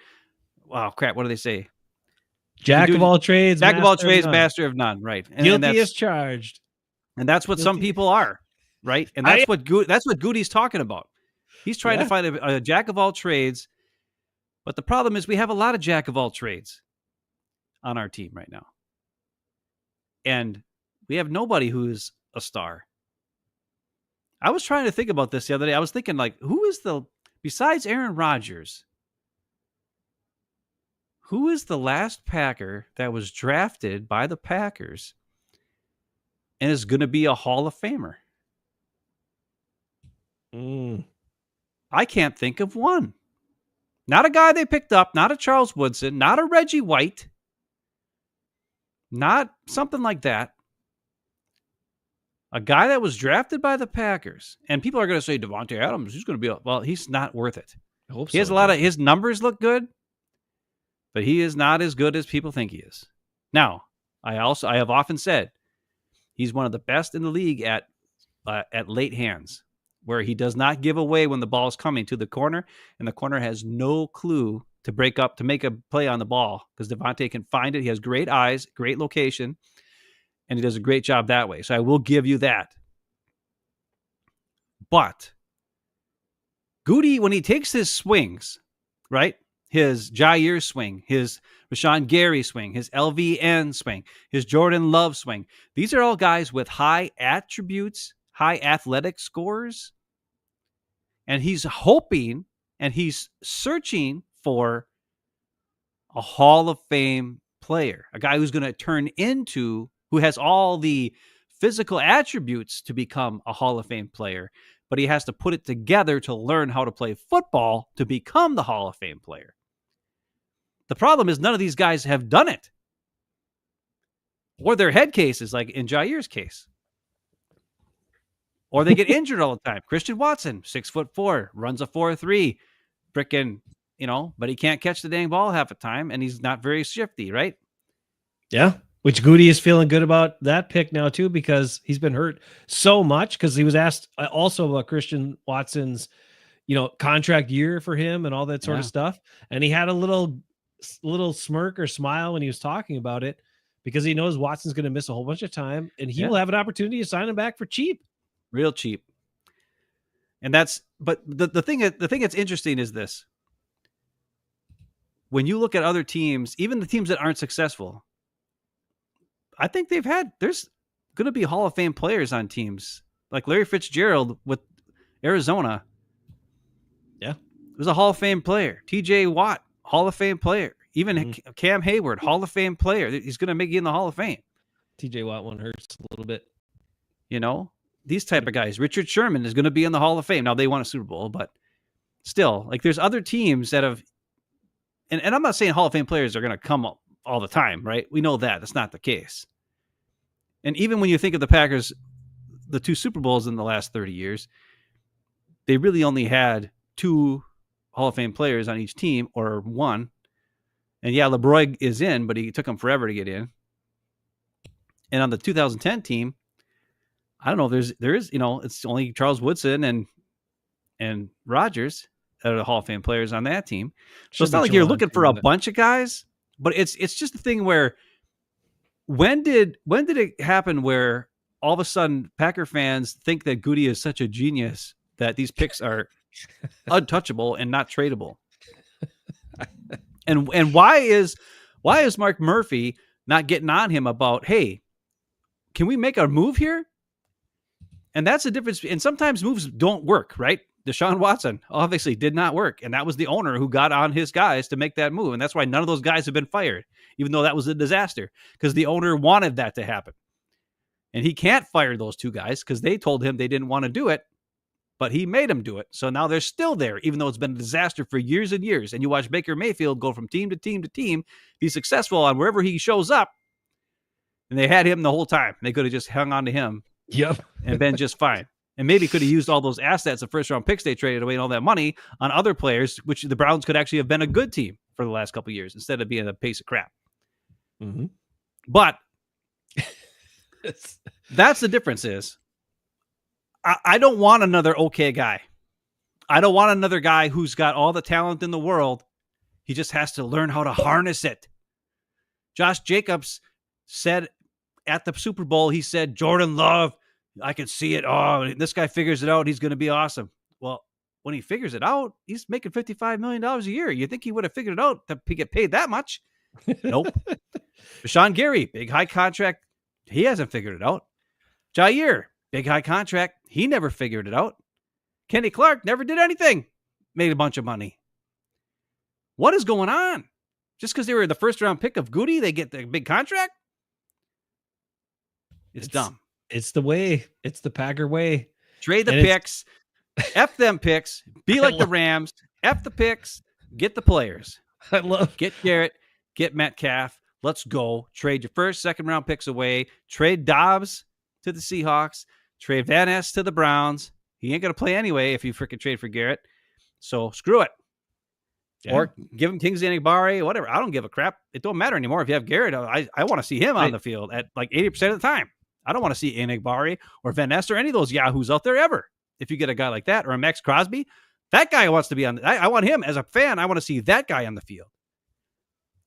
wow, crap, what do they say? Jack of all trades, master of none. Right. Guilty as charged. And that's what some people are, right? And that's what Gute's talking about. He's trying to find a jack of all trades. But the problem is we have a lot of jack of all trades on our team right now. And we have nobody who's a star. I was trying to think about this the other day. I was thinking, like, besides Aaron Rodgers, who is the last Packer that was drafted by the Packers and is going to be a Hall of Famer? I can't think of one. Not a guy they picked up, not a Charles Woodson, not a Reggie White, not something like that. A guy that was drafted by the Packers. And people are going to say, Devontae Adams, he's going to be, well, he's not worth it. I hope he has his numbers look good, but he is not as good as people think he is. Now, I have often said he's one of the best in the league at late hands, where he does not give away when the ball is coming to the corner, and the corner has no clue to break up, to make a play on the ball, because Devontae can find it. He has great eyes, great location, and he does a great job that way. So I will give you that. But Gute, when he takes his swings, right, his Jaire swing, his Rashawn Gary swing, his LVN swing, his Jordan Love swing. These are all guys with high attributes, high athletic scores. And he's hoping and he's searching for a Hall of Fame player, a guy who's going to turn into, who has all the physical attributes to become a Hall of Fame player, but he has to put it together to learn how to play football to become the Hall of Fame player. The problem is none of these guys have done it. Or their head cases, like in Jaire's case. Or they get injured all the time. Christian Watson, 6'4", runs a 4.3, frickin', but he can't catch the dang ball half the time, and he's not very shifty, right? Yeah, which Gute is feeling good about that pick now too, because he's been hurt so much. Because he was asked also about Christian Watson's, contract year for him and all that sort of stuff, and he had a little smirk or smile when he was talking about it, because he knows Watson's going to miss a whole bunch of time, and he will have an opportunity to sign him back for cheap. Real cheap. And but the thing that's interesting is this. When you look at other teams, even the teams that aren't successful, I think there's going to be Hall of Fame players on teams. Like Larry Fitzgerald with Arizona. Yeah. Was a Hall of Fame player. TJ Watt, Hall of Fame player. Even Cam Hayward, Hall of Fame player. He's going to make you in the Hall of Fame. TJ Watt one hurts a little bit. These type of guys. Richard Sherman is going to be in the Hall of Fame. Now, they won a Super Bowl, but still, like, there's other teams that have, and I'm not saying Hall of Fame players are going to come up all the time, right? We know that. That's not the case. And even when you think of the Packers, the 2 Super Bowls in the last 30 years, they really only had 2 Hall of Fame players on each team, or 1. And yeah, LeBroy is in, but he took him forever to get in. And on the 2010 team, I don't know. There is, it's only Charles Woodson and Rodgers that are the Hall of Fame players on that team. So it's not like you're looking for a bunch of guys, but it's just a thing where when did it happen where all of a sudden Packer fans think that Gute is such a genius that these picks are untouchable and not tradable? And why is Mark Murphy not getting on him about, hey, can we make a move here? And that's the difference. And sometimes moves don't work, right? Deshaun Watson obviously did not work. And that was the owner who got on his guys to make that move. And that's why none of those guys have been fired, even though that was a disaster, because the owner wanted that to happen. And he can't fire those 2 guys because they told him they didn't want to do it, but he made them do it. So now they're still there, even though it's been a disaster for years and years. And you watch Baker Mayfield go from team to team to team. He's successful on wherever he shows up. And they had him the whole time. They could have just hung on to him. Yep. And been just fine. And maybe could have used all those assets, the first-round picks they traded away and all that money on other players, which the Browns could actually have been a good team for the last couple of years instead of being a piece of crap. Mm-hmm. But that's the difference is I don't want another okay guy. I don't want another guy who's got all the talent in the world. He just has to learn how to harness it. Josh Jacobs said at the Super Bowl, he said, Jordan Love, I can see it. Oh, this guy figures it out. He's going to be awesome. Well, when he figures it out, he's making $55 million a year. You think he would have figured it out to get paid that much? Nope. Rashawn Gary, big high contract. He hasn't figured it out. Jaire, big high contract. He never figured it out. Kenny Clark never did anything. Made a bunch of money. What is going on? Just because they were the first round pick of Gute, they get the big contract? It's dumb. It's the way. It's the Packer way. Trade the picks. F them picks. Be like the Rams. F the picks. Get the players. Get Garrett. Get Metcalf. Let's go. Trade your first, second round picks away. Trade Dobbs to the Seahawks. Trade Van Ness to the Browns. He ain't going to play anyway if you freaking trade for Garrett. So screw it. Yeah. Or give him Kingsley Enagbare, whatever. I don't give a crap. It don't matter anymore if you have Garrett. I want to see him on the field at like 80% of the time. I don't want to see Enagbare or Van Ness or any of those yahoos out there ever. If you get a guy like that or a Max Crosby, that guy wants to be on. I want him as a fan. I want to see that guy on the field.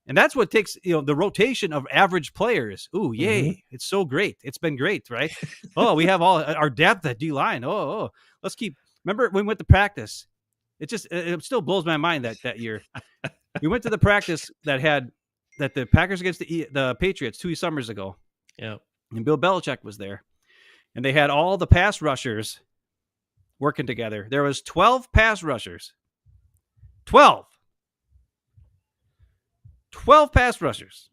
And that's what takes, the rotation of average players. Ooh, yay. Mm-hmm. It's so great. It's been great, right? Oh, we have all our depth at D-line. Oh, let's keep. Remember when we went to practice? It still blows my mind that year. We went to the practice that the Packers against the Patriots 2 summers ago. Yeah. And Bill Belichick was there. And they had all the pass rushers working together. There was 12 pass rushers. 12 pass rushers.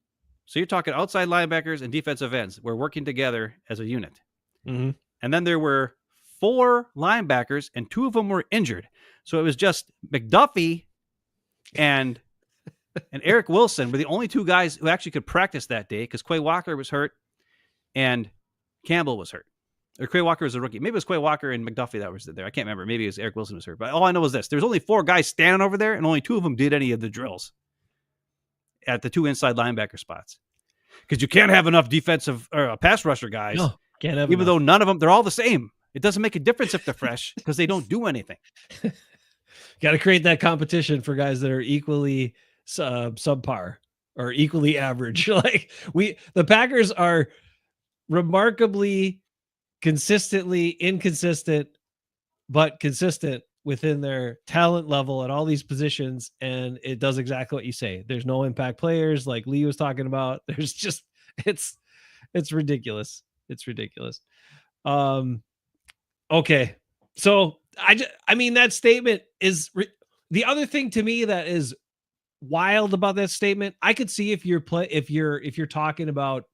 So you're talking outside linebackers and defensive ends were working together as a unit. Mm-hmm. And then there were 4 linebackers, and 2 of them were injured. So it was just McDuffie and Eric Wilson were the only 2 guys who actually could practice that day because Quay Walker was hurt and Campbell was hurt. Or Quay Walker was a rookie. Maybe it was Quay Walker and McDuffie that was there. I can't remember. Maybe it was Eric Wilson was hurt. But all I know is this. There's only 4 guys standing over there, and only 2 of them did any of the drills at the 2 inside linebacker spots. Because you can't have enough defensive or pass rusher guys. No, can't have even enough. though none of them, they're all the same. It doesn't make a difference if they're fresh because they don't do anything. Got to create that competition for guys that are equally subpar or equally average. Like the Packers are remarkably consistently inconsistent, but consistent within their talent level at all these positions. And it does exactly what you say. There's no impact players like Lee was talking about. There's just, it's ridiculous. It's ridiculous. Okay. So I mean, that statement is the other thing to me that is wild about that statement. I could see if you're talking about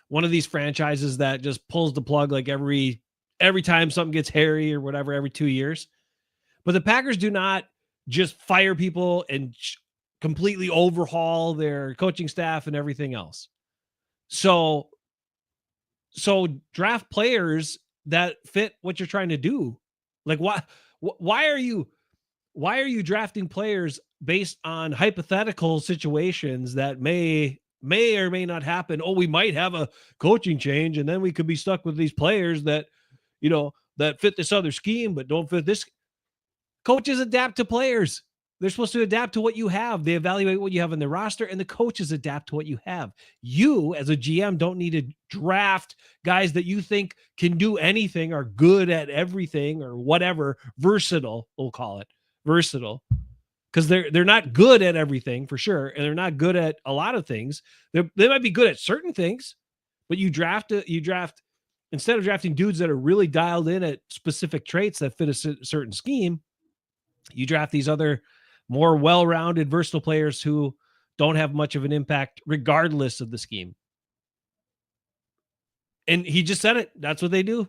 one of these franchises that just pulls the plug like every time something gets hairy or whatever, every 2 years. But the Packers do not just fire people and completely overhaul their coaching staff and everything else. So draft players that fit what you're trying to do. Like why are you drafting players based on hypothetical situations that may or may not happen? Oh, we might have a coaching change and then we could be stuck with these players that, that fit this other scheme, but don't fit this. Coaches adapt to players. They're supposed to adapt to what you have. They evaluate what you have in the roster, and the coaches adapt to what you have. You, as a GM, don't need to draft guys that you think can do anything, are good at everything, or whatever. Versatile, we'll call it. Versatile. Because they're not good at everything, for sure, and they're not good at a lot of things. They might be good at certain things, but you draft instead of drafting dudes that are really dialed in at specific traits that fit a certain scheme, you draft these other more well-rounded, versatile players who don't have much of an impact regardless of the scheme. And he just said it. That's what they do.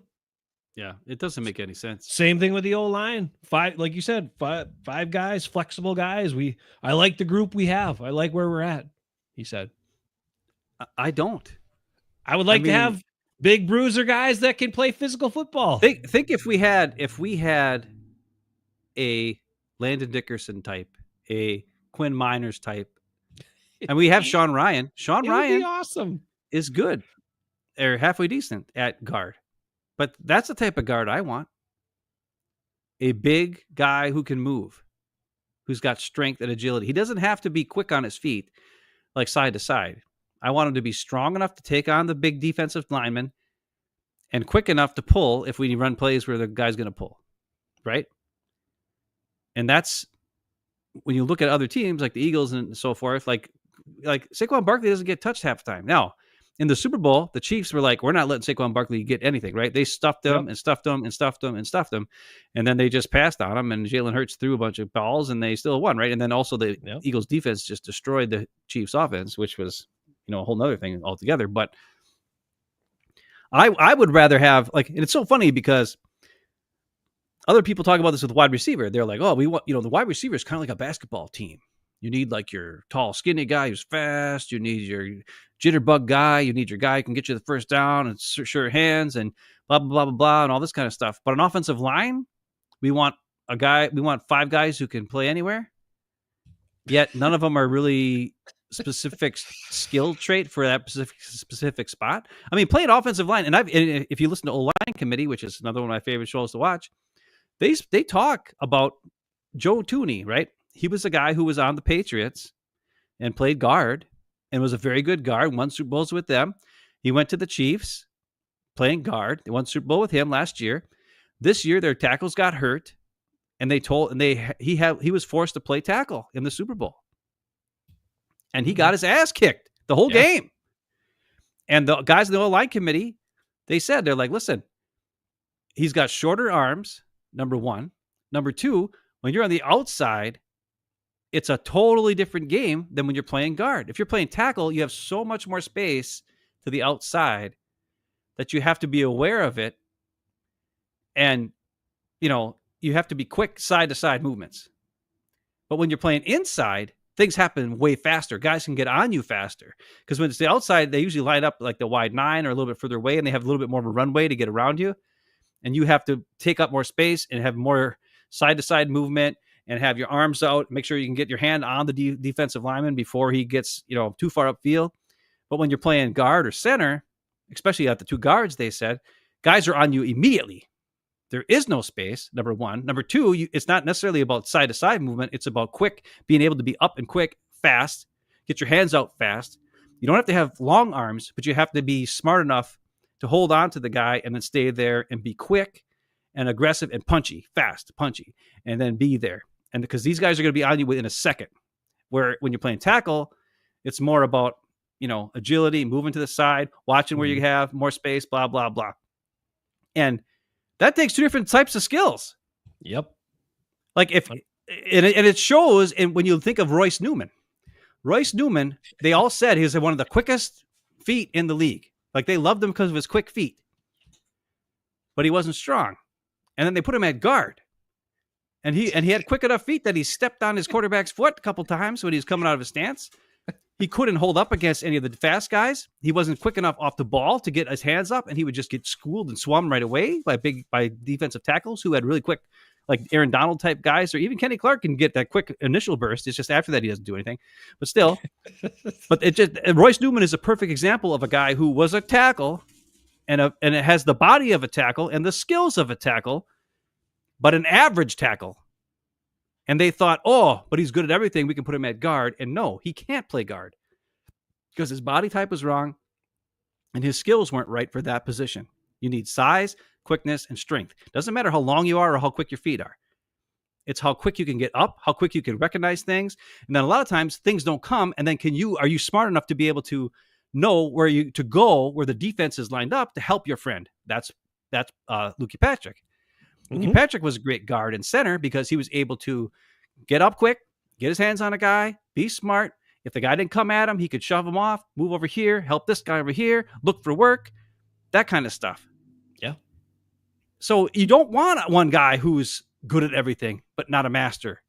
Yeah, it doesn't make any sense. Same thing with the O-line. 5, like you said, five guys, flexible guys. I like the group we have. I like where we're at, he said. I don't. I would like to have big bruiser guys that can play physical football. Think if we had a Landon Dickerson type, a Quinn Miners type, and we have Sean Ryan. Sean Ryan awesome. Is good or halfway decent at guard. But that's the type of guard I want. A big guy who can move, who's got strength and agility. He doesn't have to be quick on his feet, like side to side. I want him to be strong enough to take on the big defensive lineman and quick enough to pull if we run plays where the guy's going to pull, right? And that's when you look at other teams like the Eagles and so forth, like Saquon Barkley doesn't get touched half the time. Now, in the Super Bowl, the Chiefs were like, we're not letting Saquon Barkley get anything, right? They stuffed him and stuffed him and stuffed him and stuffed him. And then they just passed on him, and Jalen Hurts threw a bunch of balls, and they still won, right? And then also the Eagles defense just destroyed the Chiefs offense, which was, a whole nother thing altogether. But I would rather have, and it's so funny because other people talk about this with wide receiver. They're like, oh, we want, the wide receiver is kind of like a basketball team. You need like your tall, skinny guy who's fast. You need your jitterbug guy. You need your guy who can get you the first down and sure hands and blah, blah, blah, blah, blah, and all this kind of stuff. But an offensive line, we want 5 guys who can play anywhere. Yet none of them are really specific skill trait for that specific spot. I mean, playing offensive line, and if you listen to O-Line Committee, which is another one of my favorite shows to watch, they talk about Joe Thuney, right? He was a guy who was on the Patriots and played guard and was a very good guard, won Super Bowls with them. He went to the Chiefs playing guard. They won Super Bowl with him last year. This year, their tackles got hurt. and he was forced to play tackle in the Super Bowl. And he got his ass kicked the whole game. And the guys in the O-line committee, they're like, listen, he's got shorter arms, number one. Number two, when you're on the outside, it's a totally different game than when you're playing guard. If you're playing tackle, you have so much more space to the outside that you have to be aware of it. And, you have to be quick side-to-side movements. But when you're playing inside, things happen way faster. Guys can get on you faster. Because when it's the outside, they usually line up like the wide 9 or a little bit further away, and they have a little bit more of a runway to get around you. And you have to take up more space and have more side-to-side movement and have your arms out. Make sure you can get your hand on the defensive lineman before he gets, too far upfield. But when you're playing guard or center, especially at the two guards, they said, guys are on you immediately. There is no space, number one. Number two, it's not necessarily about side-to-side movement. It's about being able to be up and quick, fast, get your hands out fast. You don't have to have long arms, but you have to be smart enough to hold on to the guy and then stay there and be quick and aggressive and fast, punchy, and then be there. And because these guys are going to be on you within a second, where when you're playing tackle, it's more about, agility, moving to the side, watching where you have more space, blah, blah, blah. And that takes two different types of skills. Yep. Like and it shows when you think of Royce Newman, they all said he was one of the quickest feet in the league. Like they loved him because of his quick feet, but he wasn't strong. And then they put him at guard, and he had quick enough feet that he stepped on his quarterback's foot a couple times when he was coming out of his stance. He couldn't hold up against any of the fast guys. He wasn't quick enough off the ball to get his hands up, and he would just get schooled and swum right away by defensive tackles who had really quick, like Aaron Donald type guys, or even Kenny Clark can get that quick initial burst. It's just after that he doesn't do anything. But still, Royce Newman is a perfect example of a guy who was a tackle, and it has the body of a tackle and the skills of a tackle, but an average tackle. And they thought, but he's good at everything. We can put him at guard. And no, he can't play guard because his body type was wrong and his skills weren't right for that position. You need size, quickness, and strength. Doesn't matter how long you are or how quick your feet are. It's how quick you can get up, how quick you can recognize things. And then a lot of times things don't come. And then are you smart enough to be able to know where the defense is lined up to help your friend? That's Lukey Patrick. Mm-hmm. Patrick was a great guard and center because he was able to get up quick, get his hands on a guy, be smart. If the guy didn't come at him, he could shove him off, move over here, help this guy over here, look for work, that kind of stuff. Yeah. So you don't want one guy who's good at everything, but not a master.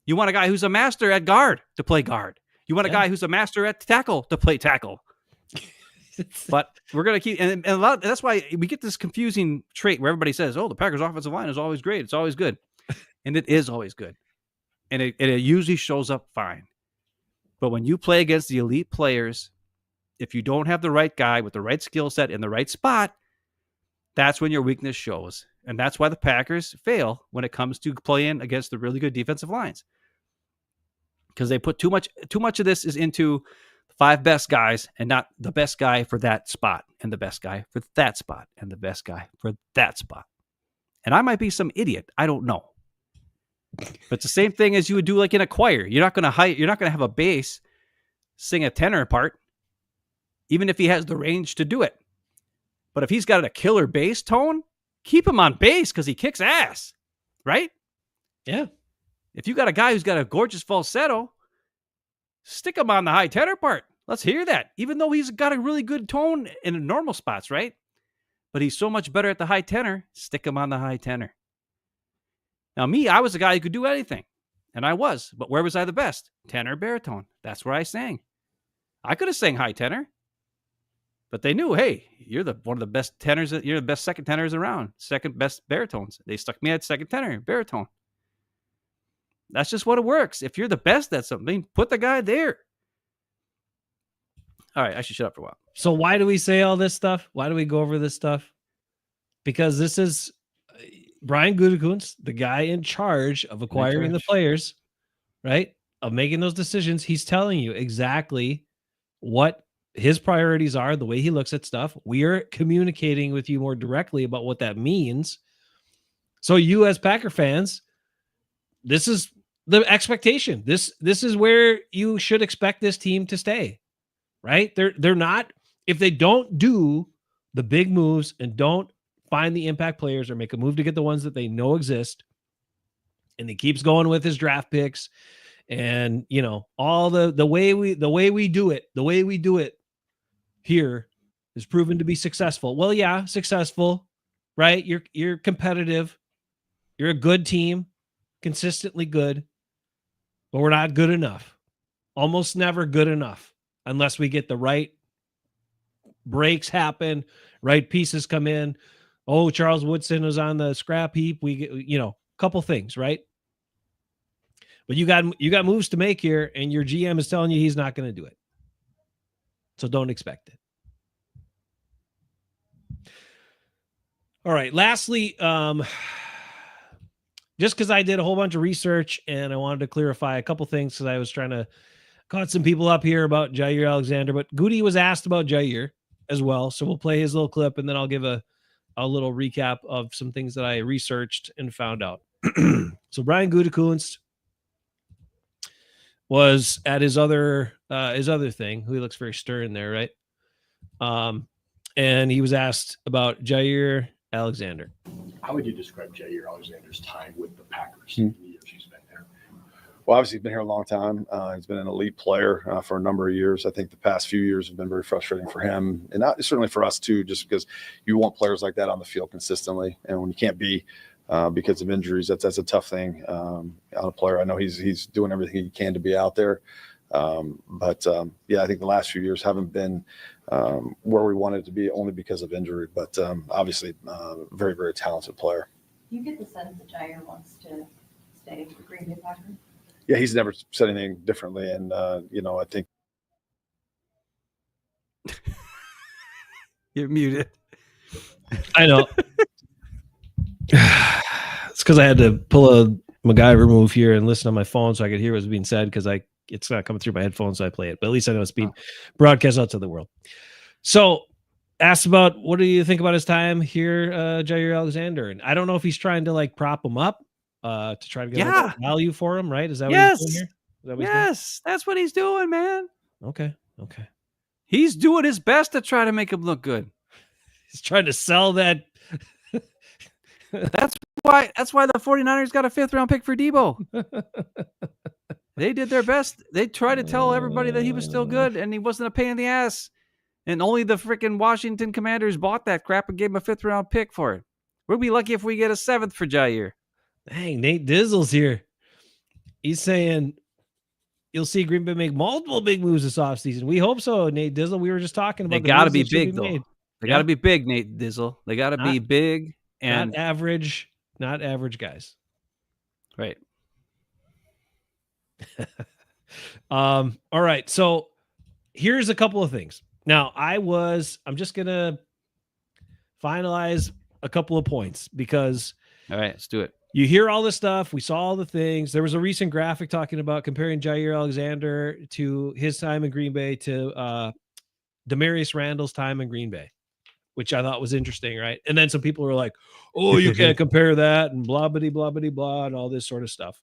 You want a guy who's a master at guard to play guard. You want a guy who's a master at tackle to play tackle. But we're going to keep, and that's why we get this confusing trait where everybody says, the Packers offensive line is always great. It's always good. And it is always good. And it usually shows up fine. But when you play against the elite players, if you don't have the right guy with the right skill set in the right spot, that's when your weakness shows. And that's why the Packers fail when it comes to playing against the really good defensive lines. Because they put too much of this is into five best guys and not the best guy for that spot and the best guy for that spot and the best guy for that spot. And I might be some idiot. I don't know. But it's the same thing as you would do like in a choir. You're not going to have a bass sing a tenor part, even if he has the range to do it. But if he's got a killer bass tone, keep him on bass because he kicks ass, right? Yeah. If you got a guy who's got a gorgeous falsetto, stick him on the high tenor part. Let's hear that. Even though he's got a really good tone in normal spots, right? But he's so much better at the high tenor, stick him on the high tenor. Now, I was a guy who could do anything. And I was. But where was I the best? Tenor, baritone. That's where I sang. I could have sang high tenor. But they knew, hey, you're one of the best tenors. You're the best second tenors around. Second best baritones. They stuck me at second tenor, baritone. That's just what it works. If you're the best at something, put the guy there. All right, I should shut up for a while. So why do we say all this stuff? Why do we go over this stuff? Because this is Brian Gutekunst, the guy in charge of acquiring the players, right? Of making those decisions. He's telling you exactly what his priorities are, the way he looks at stuff. We are communicating with you more directly about what that means. So you as Packer fans this is the expectation. This is where you should expect this team to stay, right? They're not, if they don't do the big moves and don't find the impact players or make a move to get the ones that they know exist, and he keeps going with his draft picks and, you know, all the way we do it here is proven to be successful. Well, yeah, successful, right? You're competitive. You're a good team, consistently good, but we're not good enough. Almost never good enough unless we get the right breaks happen, right pieces come in. Oh, Charles Woodson was on the scrap heap. We get, you know, a couple things, right? But you got moves to make here, and your GM is telling you he's not going to do it. So don't expect it. All right. Lastly, just because I did a whole bunch of research and I wanted to clarify a couple things because I was trying to caught some people up here about Jaire Alexander, but Gute was asked about Jaire as well. So we'll play his little clip and then I'll give a little recap of some things that I researched and found out. So Brian Gutekunst was at his other thing, who he looks very stern there, right? And he was asked about Jaire Alexander. How would you describe Jaire Alexander's time with the Packers in the years he's been there? Well, obviously he's been here a long time. He's been an elite player for a number of years. I think the past few years have been very frustrating for him, and certainly for us too, just because you want players like that on the field consistently, and when you can't be because of injuries, that's a tough thing on a player. I know he's doing everything he can to be out there, but I think the last few years haven't been where we wanted to be only because of injury. But obviously, very, very talented player. You get the sense that Jaire wants to stay with the Green Bay Packers? Yeah, he's never said anything differently, and I think you're muted. I know. It's because I had to pull a MacGyver move here and listen on my phone so I could hear what was being said because it's not coming through my headphones, so I play it. But at least I know it's being broadcast out to the world. So asked about what do you think about his time here, Jaire Alexander? And I don't know if he's trying to like prop him up to try to get value for him, right? Is that what he's doing here? Is that what he's doing? That's what he's doing, man. Okay. He's doing his best to try to make him look good. He's trying to sell that. That's why the 49ers got a 5th round pick for Debo. They did their best. They tried to tell everybody that he was still good and he wasn't a pain in the ass. And only the freaking Washington Commanders bought that crap and gave him a 5th round pick for it. We'll be lucky if we get a 7th for Jaire. Dang, Nate Dizzle's here. He's saying you'll see Green Bay make multiple big moves this offseason. We hope so, Nate Dizzle. We were just talking about they got to be big, though. They got to be big, Nate Dizzle. They got to be big and not average guys. Right. All right. So here's a couple of things. Now I'm just going to finalize a couple of points because. All right, let's do it. You hear all this stuff. We saw all the things. There was a recent graphic talking about comparing Jaire Alexander to his time in Green Bay to Demarius Randall's time in Green Bay, which I thought was interesting, right? And then some people were like, oh, you can't compare that and blah, blah, blah, blah, blah, and all this sort of stuff.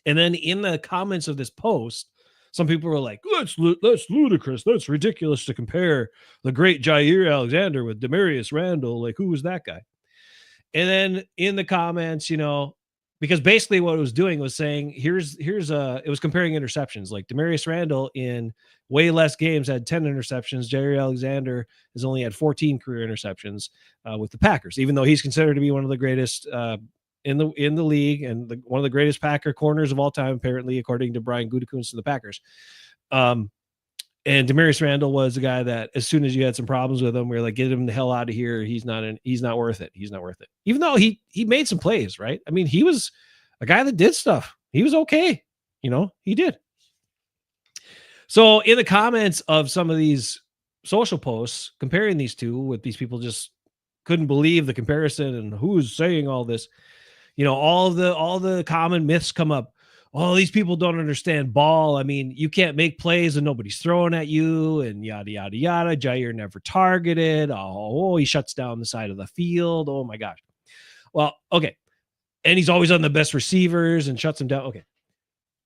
And then in the comments of this post, some people were like, that's ludicrous. That's ridiculous to compare the great Jaire Alexander with Demarius Randall. Like, who was that guy? And then in the comments, because basically what it was doing was saying, it was comparing interceptions. Like Demarius Randall in way less games had 10 interceptions. Jaire Alexander has only had 14 career interceptions with the Packers, even though he's considered to be one of the greatest in the league and one of the greatest Packer corners of all time, apparently, according to Brian Gutekunst and the Packers. And Demarius Randall was a guy that as soon as you had some problems with him, we were like, get him the hell out of here. He's not worth it. He's not worth it. Even though he made some plays, right? I mean, he was a guy that did stuff. He was okay. He did. So in the comments of some of these social posts comparing these two with these people just couldn't believe the comparison and who's saying all this, all the common myths come up. Oh, these people don't understand ball. I mean, you can't make plays and nobody's throwing at you and yada, yada, yada. Jaire never targeted. Oh, he shuts down the side of the field. Oh, my gosh. Well, okay. and he's always on the best receivers and shuts him down. Okay.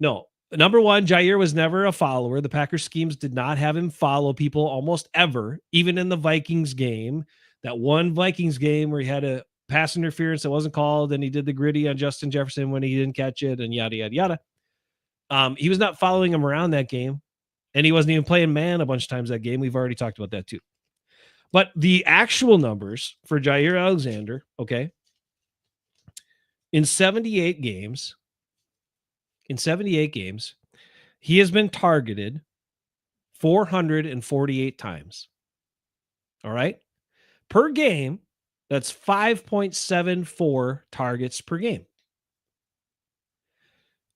No. Number one, Jaire was never a follower. The Packers schemes did not have him follow people almost ever, even in the Vikings game. That one Vikings game where he had a pass interference that wasn't called, and he did the gritty on Justin Jefferson when he didn't catch it, and yada, yada, yada. He was not following him around that game, and he wasn't even playing man a bunch of times that game. We've already talked about that too. But the actual numbers for Jaire Alexander, okay, in 78 games, he has been targeted 448 times. All right? Per game, that's 5.74 targets per game.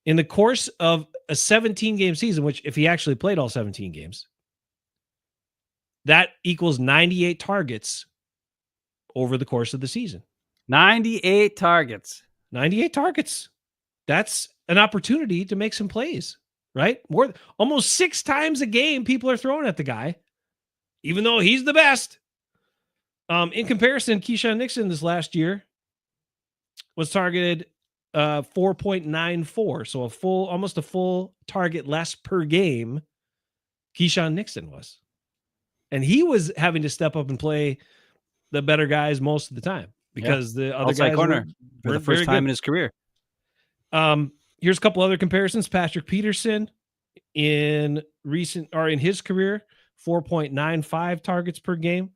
In the course of a 17-game season, which if he actually played all 17 games, that equals 98 targets over the course of the season. 98 targets. 98 targets. That's an opportunity to make some plays, right? Almost 6 times a game, people are throwing at the guy, even though he's the best. In comparison, Keyshawn Nixon this last year was targeted 4.94, so almost a full target less per game. Keyshawn Nixon was, and he was having to step up and play the better guys most of the time because the other outside guys corner for the first time in his career. Here's a couple other comparisons. Patrick Peterson in his career, 4.95 targets per game.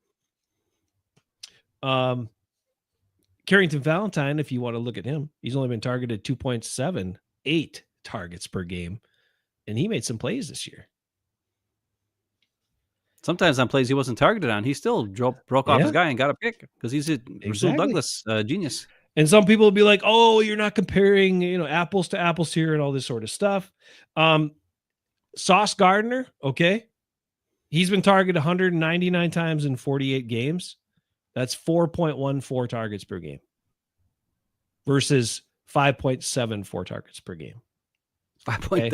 Carrington Valentine, if you want to look at him, he's only been targeted 2.78 targets per game, and he made some plays this year. Sometimes on plays he wasn't targeted on, he still broke off his guy and got a pick because he's a Rasul Douglas genius. And some people will be like, "Oh, you're not comparing, apples to apples here," and all this sort of stuff. Sauce Gardner, okay, he's been targeted 199 times in 48 games. That's 4.14 targets per game versus 5.74 targets per game. Okay?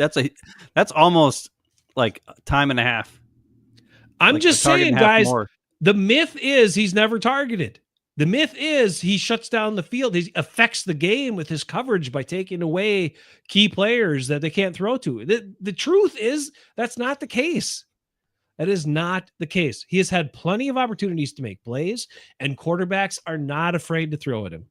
That's almost like time and a half. I'm just saying, guys, the myth is he's never targeted. The myth is he shuts down the field. He affects the game with his coverage by taking away key players that they can't throw to. The truth is that's not the case. That is not the case. He has had plenty of opportunities to make plays, and quarterbacks are not afraid to throw at him.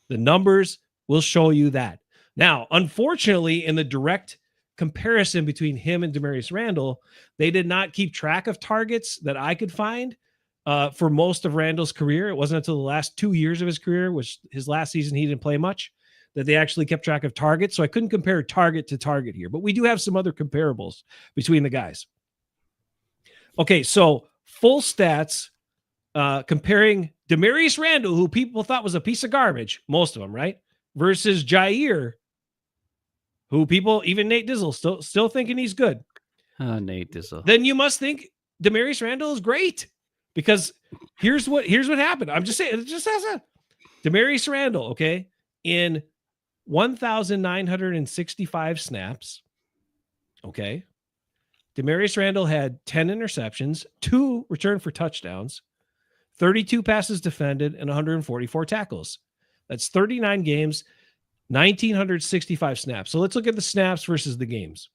The numbers will show you that. Now, unfortunately, in the direct comparison between him and Demarius Randall, they did not keep track of targets that I could find for most of Randall's career. It wasn't until the last 2 years of his career, which his last season he didn't play much, that they actually kept track of targets. So I couldn't compare target to target here, but we do have some other comparables between the guys. Okay, so full stats comparing Demarius Randall, who people thought was a piece of garbage, most of them, right? Versus Jaire, who people, even Nate Dizzle, still thinking he's good. Nate Dizzle. Then you must think Demarius Randall is great because here's what happened. I'm just saying, Demarius Randall, okay, in 1,965 snaps, okay, Demarius Randall had 10 interceptions, 2 returned for touchdowns, 32 passes defended, and 144 tackles. That's 39 games, 1,965 snaps. So let's look at the snaps versus the games.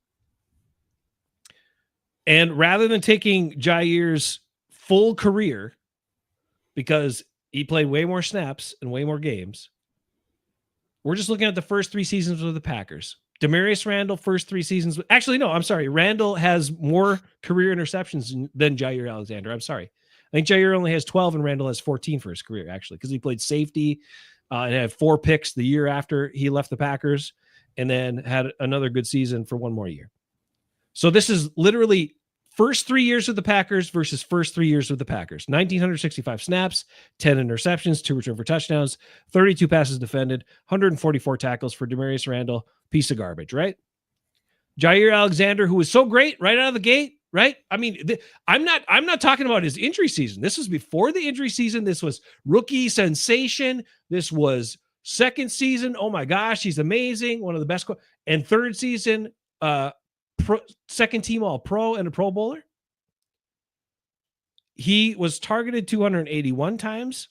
And rather than taking Jaire's full career, because he played way more snaps and way more games, we're just looking at the first 3 seasons of the Packers. Demarius Randall, first 3 seasons. Actually, no, I'm sorry. Randall has more career interceptions than Jaire Alexander. I'm sorry. I think Jaire only has 12 and Randall has 14 for his career, actually, because he played safety and had 4 picks the year after he left the Packers and then had another good season for 1 more year. So this is literally first 3 years of the Packers versus first 3 years of the Packers. 1,965 snaps, 10 interceptions, 2 return for touchdowns, 32 passes defended, 144 tackles for Demarius Randall. Piece of garbage, right? Jaire Alexander, who was so great right out of the gate, right? I mean, I'm not talking about his injury season. This was before the injury season. This was rookie sensation. This was second season. Oh my gosh, he's amazing. One of the best. And third season, second team All-Pro and a Pro Bowler. He was targeted 281 times.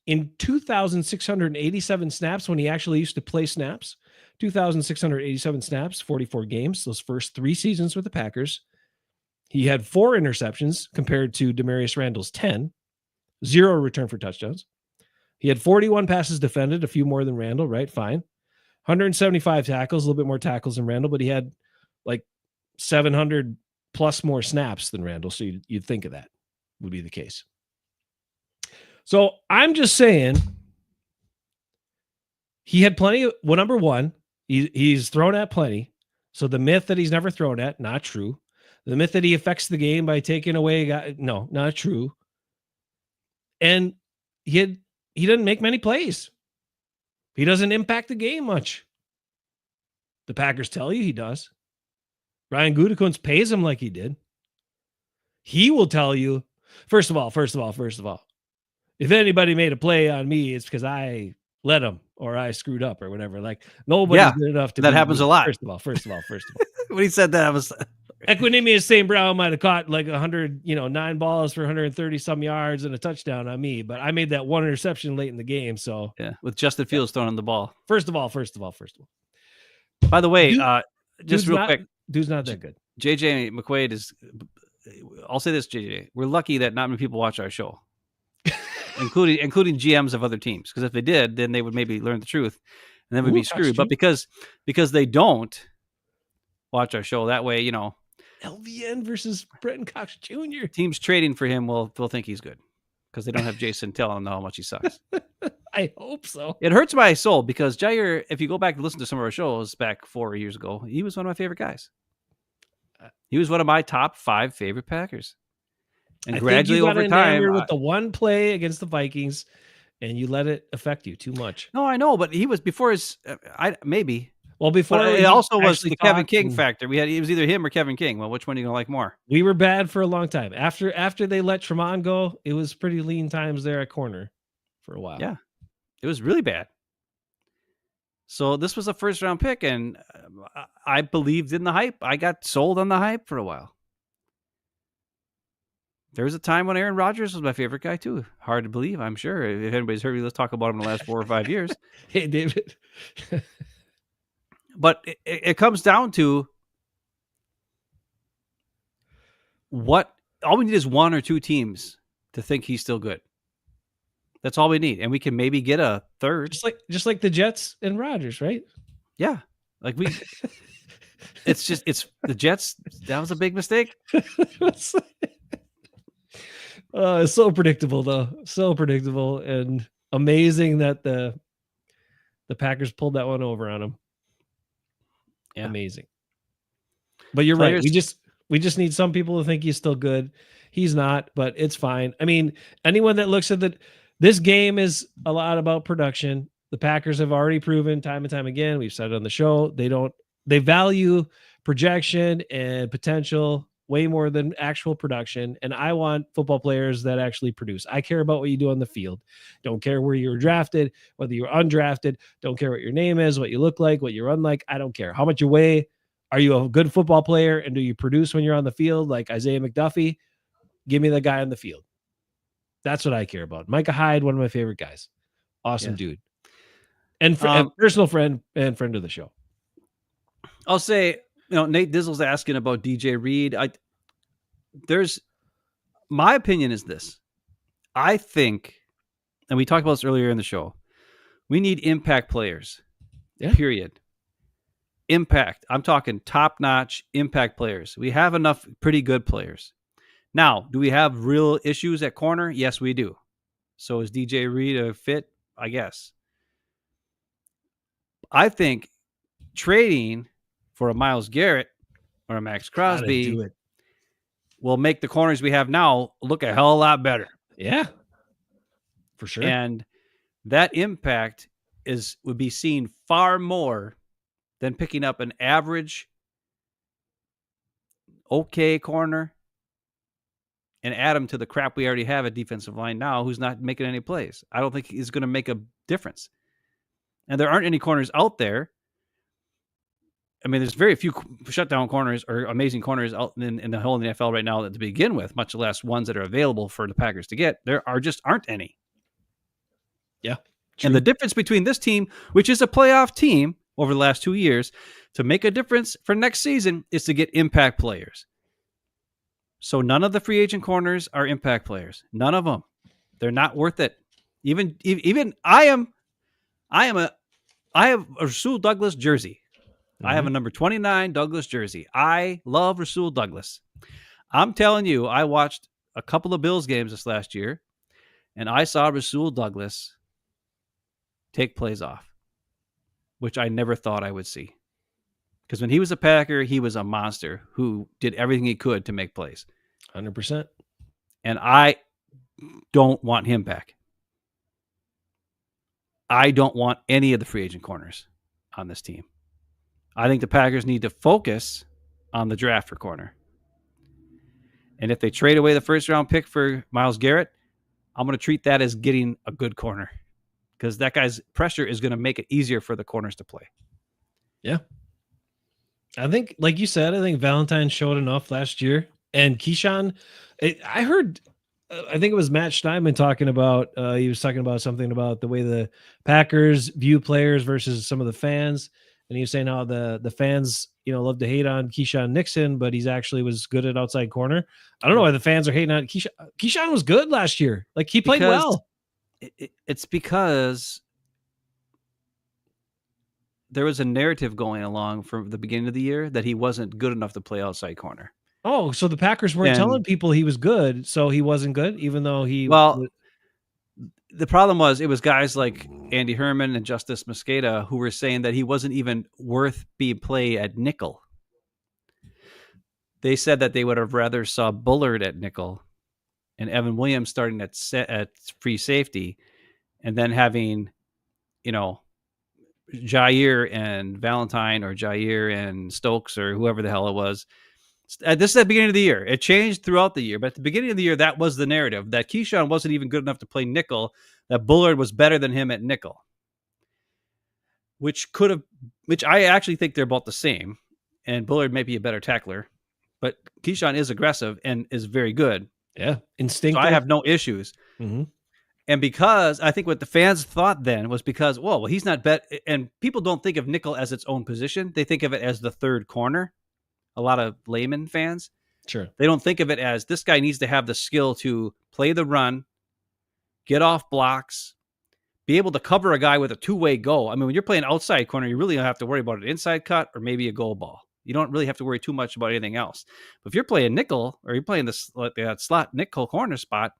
in 2,687 snaps when he actually used to play snaps, 2,687 snaps, 44 games, those first 3 seasons with the Packers. He had 4 interceptions compared to Demarius Randall's 10, 0 return for touchdowns. He had 41 passes defended, a few more than Randall, right? Fine. 175 tackles, a little bit more tackles than Randall, but he had like 700 plus more snaps than Randall. So you'd think of that would be the case. So I'm just saying he had plenty of, well, number one, he's thrown at plenty. So the myth that he's never thrown at, not true. The myth that he affects the game by taking away, no, not true. And he didn't make many plays. He doesn't impact the game much. The Packers tell you he does. Ryan Gutekunst pays him like he did. He will tell you, first of all, if anybody made a play on me, it's because I let him or I screwed up or whatever. Like nobody's good enough to. That happens a lot. First of all. When he said that, I was. Equinemius St. Brown might have caught like 9 balls for 130 some yards and a touchdown on me, but I made that one interception late in the game. So yeah, with Justin Fields throwing the ball. First of all. By the way, just real quick, dude's not that good. JJ McQuaid is. I'll say this, JJ, we're lucky that not many people watch our show, including GMs of other teams. Because if they did, then they would maybe learn the truth, and then we'd be screwed. But because they don't watch our show, that way, LVN versus Brenton Cox Jr. Teams trading for him will think he's good because they don't have Jason telling them how much he sucks. I hope so. It hurts my soul because Jaire, if you go back and listen to some of our shows back 4 years ago, he was one of my favorite guys. He was one of my top 5 favorite Packers. And gradually over time, with the one play against the Vikings, and you let it affect you too much. No, I know, but he was before his. Maybe. Well, before but it also was the Kevin King factor. It was either him or Kevin King. Well, which one are you gonna like more? We were bad for a long time. After they let Tremont go, it was pretty lean times there at corner for a while. Yeah, it was really bad. So this was a first round pick, and I believed in the hype. I got sold on the hype for a while. There was a time when Aaron Rodgers was my favorite guy too. Hard to believe, I'm sure. If anybody's heard me, let's talk about him in the last 4 or 5 years. Hey, David. But it comes down to all we need is 1 or 2 teams to think he's still good. That's all we need. And we can maybe get a third. Just like the Jets and Rodgers, right? Yeah. Like it's the Jets. That was a big mistake. It's so predictable though. So predictable and amazing that the Packers pulled that one over on them. Yeah. Amazing. But you're right. We just need some people to think he's still good. He's not, but it's fine. I mean, anyone that looks at this game is a lot about production. The Packers have already proven time and time again. We've said it on the show. They value projection and potential way more than actual production. And I want football players that actually produce. I care about what you do on the field. Don't care where you were drafted, whether you're undrafted. Don't care what your name is, what you look like, what you're unlike. I don't care. How much you weigh. Are you a good football player? And do you produce when you're on the field like Isaiah McDuffie? Give me the guy on the field. That's what I care about. Micah Hyde, one of my favorite guys. Awesome dude. And personal friend and friend of the show. I'll say, Nate Dizzle's asking about DJ Reed. My opinion is this. I think, and we talked about this earlier in the show, we need impact players. Yeah. Period. Impact. I'm talking top-notch impact players. We have enough pretty good players. Now, do we have real issues at corner? Yes, we do. So is DJ Reed a fit? I guess. I think trading for a Myles Garrett or a Max Crosby will make the corners we have now look a hell of a lot better. Yeah, for sure. And that impact would be seen far more than picking up an average, okay corner and add him to the crap we already have at defensive line now, who's not making any plays. I don't think he's going to make a difference. And there aren't any corners out there. I mean, there's very few shutdown corners or amazing corners out in the whole NFL right now to begin with, much less ones that are available for the Packers to get. There aren't any. Yeah. True. And the difference between this team, which is a playoff team over the last 2 years, to make a difference for next season is to get impact players. So none of the free agent corners are impact players. None of them. They're not worth it. Even I have a Rasul Douglas jersey. Mm-hmm. I have a number 29 Douglas jersey. I love Rasul Douglas. I'm telling you, I watched a couple of Bills games this last year, and I saw Rasul Douglas take plays off, which I never thought I would see. Because when he was a Packer, he was a monster who did everything he could to make plays. 100%. And I don't want him back. I don't want any of the free agent corners on this team. I think the Packers need to focus on the draft for corner. And if they trade away the first-round pick for Myles Garrett, I'm going to treat that as getting a good corner. Because that guy's pressure is going to make it easier for the corners to play. Yeah. I think, like you said, I think Valentine showed enough last year. And Keyshawn, I heard, I think it was Matt Steinman talking about, he was talking about something about the way the Packers view players versus some of the fans. And he was saying how the fans, love to hate on Keyshawn Nixon, but he's actually was good at outside corner. I don't know why the fans are hating on Keyshawn. Keyshawn was good last year. Like, he played well. It's because there was a narrative going along from the beginning of the year that he wasn't good enough to play outside corner. Oh, so the Packers weren't telling people he was good, so he wasn't good, even though he... Well, the problem was it was guys like Andy Herman and Justice Mosqueda who were saying that he wasn't even worth being played at nickel. They said that they would have rather saw Bullard at nickel and Evan Williams starting at free safety, and then having, Jaire and Valentine or Jaire and Stokes or whoever the hell it was. This is at the beginning of the year. It changed throughout the year, but at the beginning of the year, that was the narrative, that Keyshawn wasn't even good enough to play nickel, that Bullard was better than him at nickel, which I actually think they're about the same, and Bullard may be a better tackler, but Keyshawn is aggressive and is very good. Yeah, instinctive. So I have no issues. Mm-hmm. And because I think what the fans thought then was because, well, he's not and people don't think of nickel as its own position. They think of it as the third corner. A lot of layman fans. Sure. They don't think of it as this guy needs to have the skill to play the run, get off blocks, be able to cover a guy with a two-way go. I mean, when you're playing outside corner, you really don't have to worry about an inside cut or maybe a goal ball. You don't really have to worry too much about anything else. But if you're playing nickel or you're playing that slot nickel corner spot,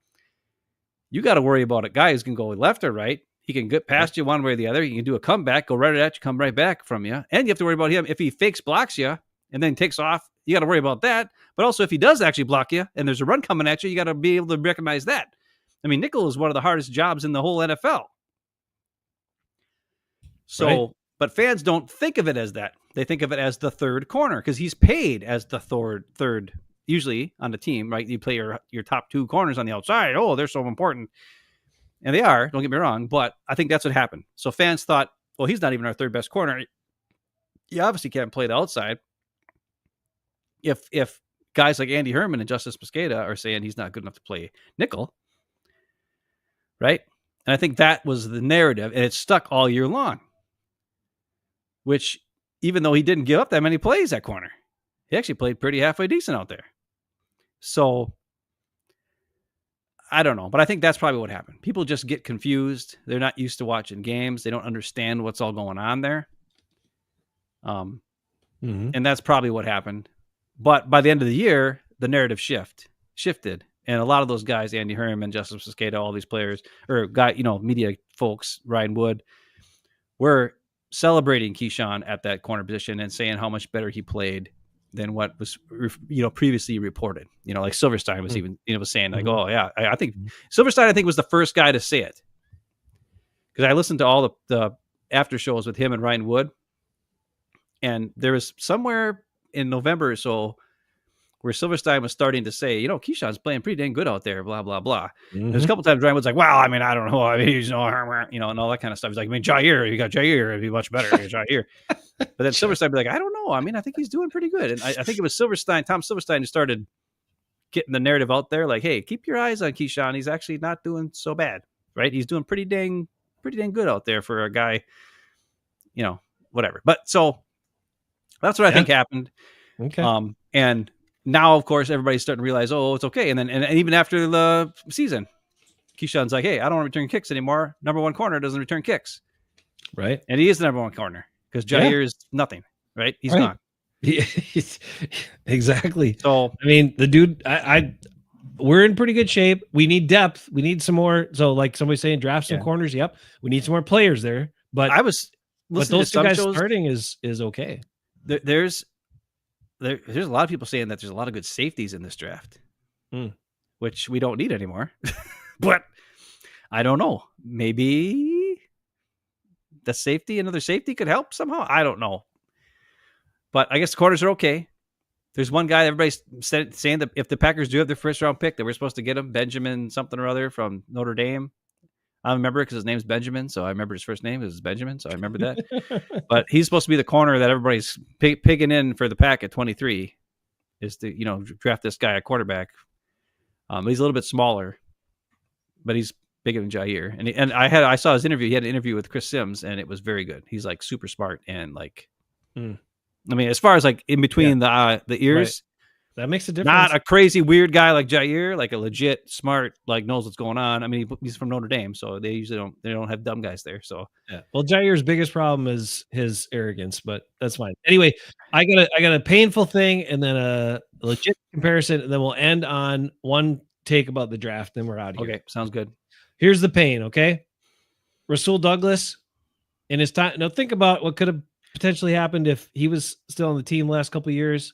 you got to worry about a guy who's going to go left or right. He can get past you one way or the other. He can do a comeback, go right at you, come right back from you. And you have to worry about him. If he fakes blocks you and then takes off, you got to worry about that. But also, if he does actually block you and there's a run coming at you, you got to be able to recognize that. I mean, nickel is one of the hardest jobs in the whole NFL. So, right. But fans don't think of it as that. They think of it as the third corner because he's paid as the third, usually on the team, right? You play your top two corners on the outside. Oh, they're so important. And they are, don't get me wrong, but I think that's what happened. So fans thought, well, he's not even our third best corner. He obviously can't play the outside. If guys like Andy Herman and Justice Mosqueda are saying he's not good enough to play nickel, right? And I think that was the narrative, and it stuck all year long, which even though he didn't give up that many plays at corner, he actually played pretty halfway decent out there. So I don't know, but I think that's probably what happened. People just get confused. They're not used to watching games. They don't understand what's all going on there. And that's probably what happened. But by the end of the year, the narrative shifted. And a lot of those guys, Andy Herman, Justice Mosqueda, all these players, or media folks, Ryan Wood, were celebrating Keyshawn at that corner position and saying how much better he played than what was, previously reported. Like Silverstein was even, was saying like, oh yeah, I think Silverstein, was the first guy to say it. Because I listened to all the after shows with him and Ryan Wood. And there was somewhere in November or so where Silverstein was starting to say, Keyshawn's playing pretty dang good out there, blah, blah, blah. There's a couple times Ryan was like, well, I mean, I don't know. I mean, he's, and all that kind of stuff. He's like, I mean, Jaire, you got Jaire, it'd be much better. Jaire. But then Silverstein would be like, I don't know. I mean, I think he's doing pretty good. And I think it was Tom Silverstein, who started getting the narrative out there like, hey, keep your eyes on Keyshawn. He's actually not doing so bad, right? He's doing pretty dang pretty dang good out there for a guy, whatever. But so that's what I think happened. Okay. And now, of course, everybody's starting to realize, it's okay. And then, and even after the season, Keyshawn's like, hey, I don't want to return kicks anymore. Number one corner doesn't return kicks. Right. And he is the number one corner because Jaire is nothing, right? He's gone. Exactly. So, I mean, the dude, we're in pretty good shape. We need depth. We need some more. So like somebody's saying, draft some corners. Yep. We need some more players there. But those two guys starting is okay. There's a lot of people saying that there's a lot of good safeties in this draft, which we don't need anymore. But I don't know. Maybe another safety could help somehow. I don't know. But I guess the corners are okay. There's one guy everybody's saying that if the Packers do have their first round pick, that we're supposed to get him, Benjamin something or other from Notre Dame. I remember it because his name's Benjamin, so I remember his first name is Benjamin, so I remember that. But he's supposed to be the corner that everybody's picking in for the Pack at 23, is to draft this guy at quarterback. He's a little bit smaller, but he's bigger than Jaire. And I saw his interview. He had an interview with Chris Sims, and it was very good. He's like super smart and like, I mean, as far as like in between the ears. Right. That makes a difference. Not a crazy weird guy like Jaire, like a legit smart, like knows what's going on. I mean, he's from Notre Dame, so they usually don't have dumb guys there. So yeah. Well, Jaire's biggest problem is his arrogance, but that's fine. Anyway, I got a painful thing and then a legit comparison, and then we'll end on one take about the draft. Then we're out of here. Okay, sounds good. Here's the pain. Okay, Rasul Douglas in his time. Now think about what could have potentially happened if he was still on the team the last couple of years.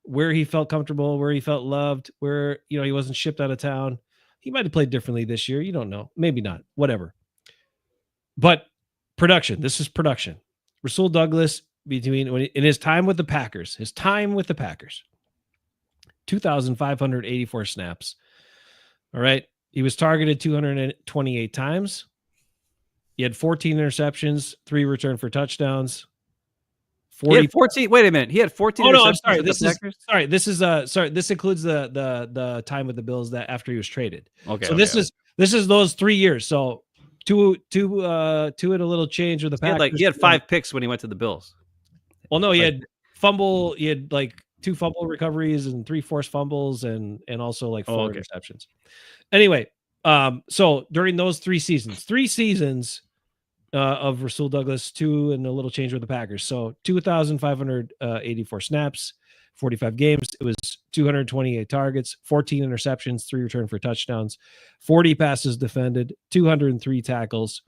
Where he felt comfortable, where he felt loved, where he wasn't shipped out of town. He might have played differently this year. You don't know. Maybe not. Whatever. But production. This is production. Rasul Douglas in his time with the Packers. 2,584 snaps. All right. He was targeted 228 times. He had 14 interceptions, 3 returned for touchdowns. 14. Wait a minute. He had 14. Oh no, I'm sorry. This includes the time with the Bills that after he was traded. Okay. So this is those 3 years. So two and a little change with the Packers. He had 5 picks when he went to the Bills. Well, no, he had fumble. He had like 2 fumble recoveries and 3 forced fumbles and also like 4 interceptions. Anyway, so during those 3 seasons. Of Rasul Douglas, 2 and a little change with the Packers. So 2,584 snaps, 45 games. It was 228 targets, 14 interceptions, 3 returned for touchdowns, 40 passes defended, 203 tackles,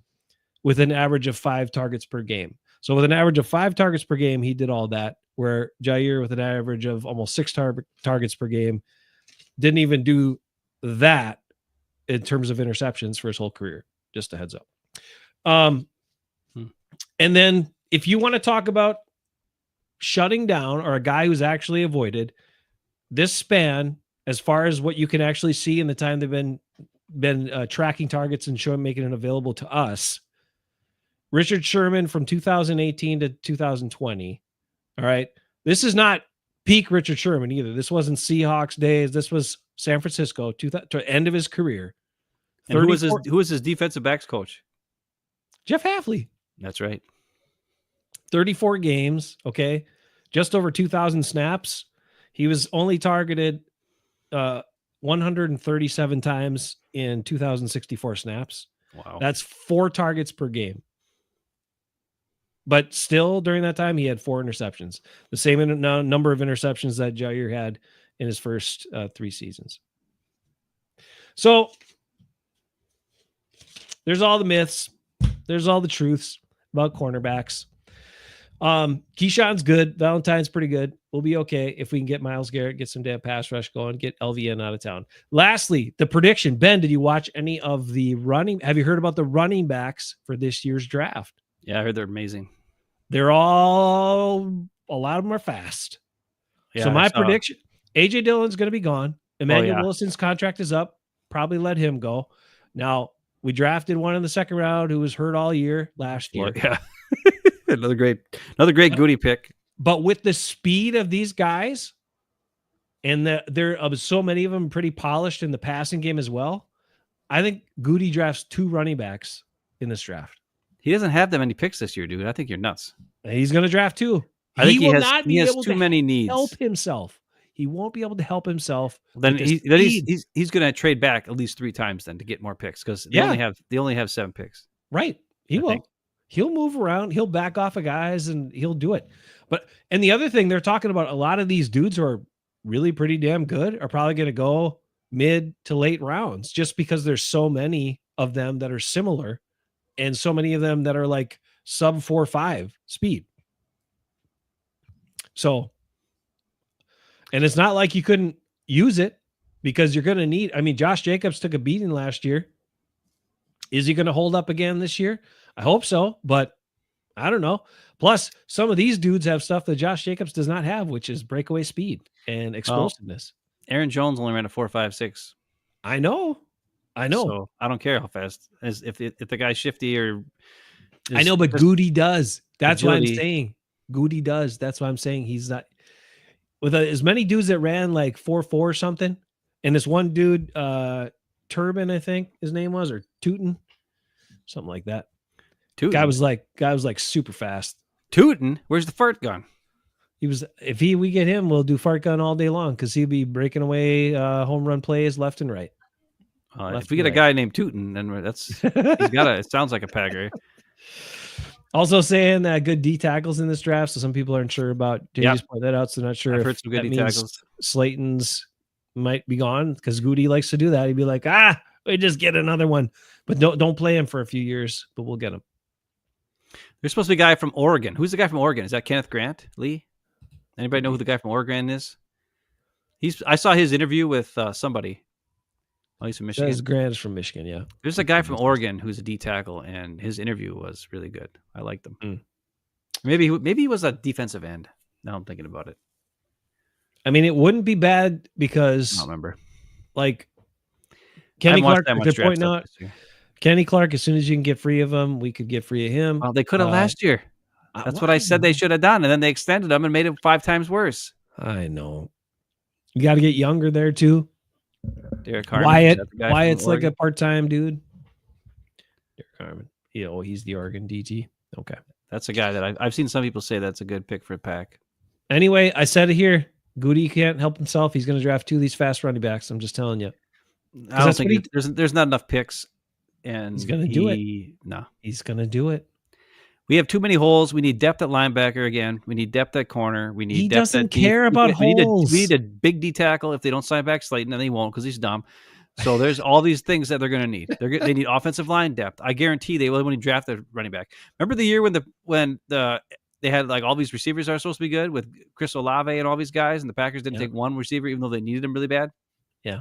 with an average of 5 targets per game. So with an average of 5 targets per game, he did all that. Where Jaire, with an average of almost 6 targets per game, didn't even do that in terms of interceptions for his whole career. Just a heads up. And then if you want to talk about shutting down or a guy who's actually avoided this span, as far as what you can actually see in the time they've been tracking targets and making it available to us, Richard Sherman from 2018 to 2020. All right. This is not peak Richard Sherman either. This wasn't Seahawks days. This was San Francisco to end of his career. And who was his defensive backs coach? Jeff Hafley. That's right. 34 games. Okay. Just over 2,000 snaps. He was only targeted 137 times in 2,064 snaps. Wow. That's 4 targets per game. But still, during that time, he had 4 interceptions. The same number of interceptions that Jaire had in his first 3 seasons. So there's all the myths. There's all the truths about cornerbacks. Keyshawn's good. Valentine's pretty good. We'll be okay if we can get Myles Garrett, get some damn pass rush going, get LVN out of town. Lastly, the prediction. Ben, did you watch any of the running? Have you heard about the running backs for this year's draft? Yeah, I heard they're amazing. A lot of them are fast. Yeah, so my prediction, AJ Dillon's going to be gone. Emmanuel Wilson's contract is up. Probably let him go. Now, we drafted one in the second round who was hurt all year last year. Yeah. another great Gute pick. But with the speed of these guys, and there are so many of them pretty polished in the passing game as well, I think Gute drafts 2 running backs in this draft. He doesn't have that many picks this year, dude. I think you're nuts. He's going to draft 2. I think he will not be able too to many needs. help himself. He won't be able to help himself. Then he's going to trade back at least 3 times then to get more picks because they only have 7 picks. Right. He will. He'll move around. He'll back off of guys and he'll do it. And the other thing they're talking about, a lot of these dudes who are really pretty damn good are probably going to go mid to late rounds just because there's so many of them that are similar and so many of them that are like sub 4.5 speed. So, and it's not like you couldn't use it because you're going to need, I mean, Josh Jacobs took a beating last year. Is he going to hold up again this year? I hope so, but I don't know. Plus, some of these dudes have stuff that Josh Jacobs does not have, which is breakaway speed and explosiveness. Aaron Jones only ran a 4.56. I know. So I don't care how fast. As if the guy's shifty or. I know, but Gute does. That's what I'm saying. Gute does. That's what I'm saying. He's not with as many dudes that ran like 4.4 or something, and this one dude, Turbin, I think his name was, or Tootin, something like that. Tootin. Guy was like super fast. Tootin? Where's the fart gun? We get him, we'll do fart gun all day long because he'll be breaking away home run plays left and right. If we get a guy named Tootin, then it sounds like a Packer. Also saying that good D tackles in this draft, so some people aren't sure about. Did you just point that out? So not sure. I've heard some good D tackles. Slayton's might be gone because Gute likes to do that. He'd be like, we just get another one, but don't play him for a few years, but we'll get him. There's supposed to be a guy from Oregon. Who's the guy from Oregon? Is that Kenneth Grant, Lee? Anybody know who the guy from Oregon is? I saw his interview with somebody. Oh, he's from Michigan. Grant is from Michigan, yeah. There's a guy from Oregon who's a D tackle, and his interview was really good. I liked him. Maybe he was a defensive end. Now I'm thinking about it. I mean, it wouldn't be bad because I don't remember. Like Kenny Clark, they're pointing out Kenny Clark, as soon as you can get free of him, we could get free of him. Well, they could have last year. That's what I said they should have done, and then they extended them and made it 5 times worse. I know. You got to get younger there too. Derek Harmon. Wyatt's like a part-time dude. Derek Harmon. He's the Oregon DT. Okay. That's a guy that I've seen some people say that's a good pick for a pack. Anyway, I said it here. Gute can't help himself. He's going to draft 2 of these fast running backs. I'm just telling you. I don't think there's not enough picks. And he's going to do it. No. He's going to do it. We have too many holes. We need depth at linebacker again. We need depth at corner. We need he depth doesn't care about holes. We need a big D tackle. If they don't sign back Slayton, then they won't because he's dumb. So there's all these things that they're going to need. They need offensive line depth. I guarantee they will when you draft the running back. Remember the year when they had like all these receivers that are supposed to be good with Chris Olave and all these guys, and the Packers didn't take one receiver even though they needed him really bad? Yeah.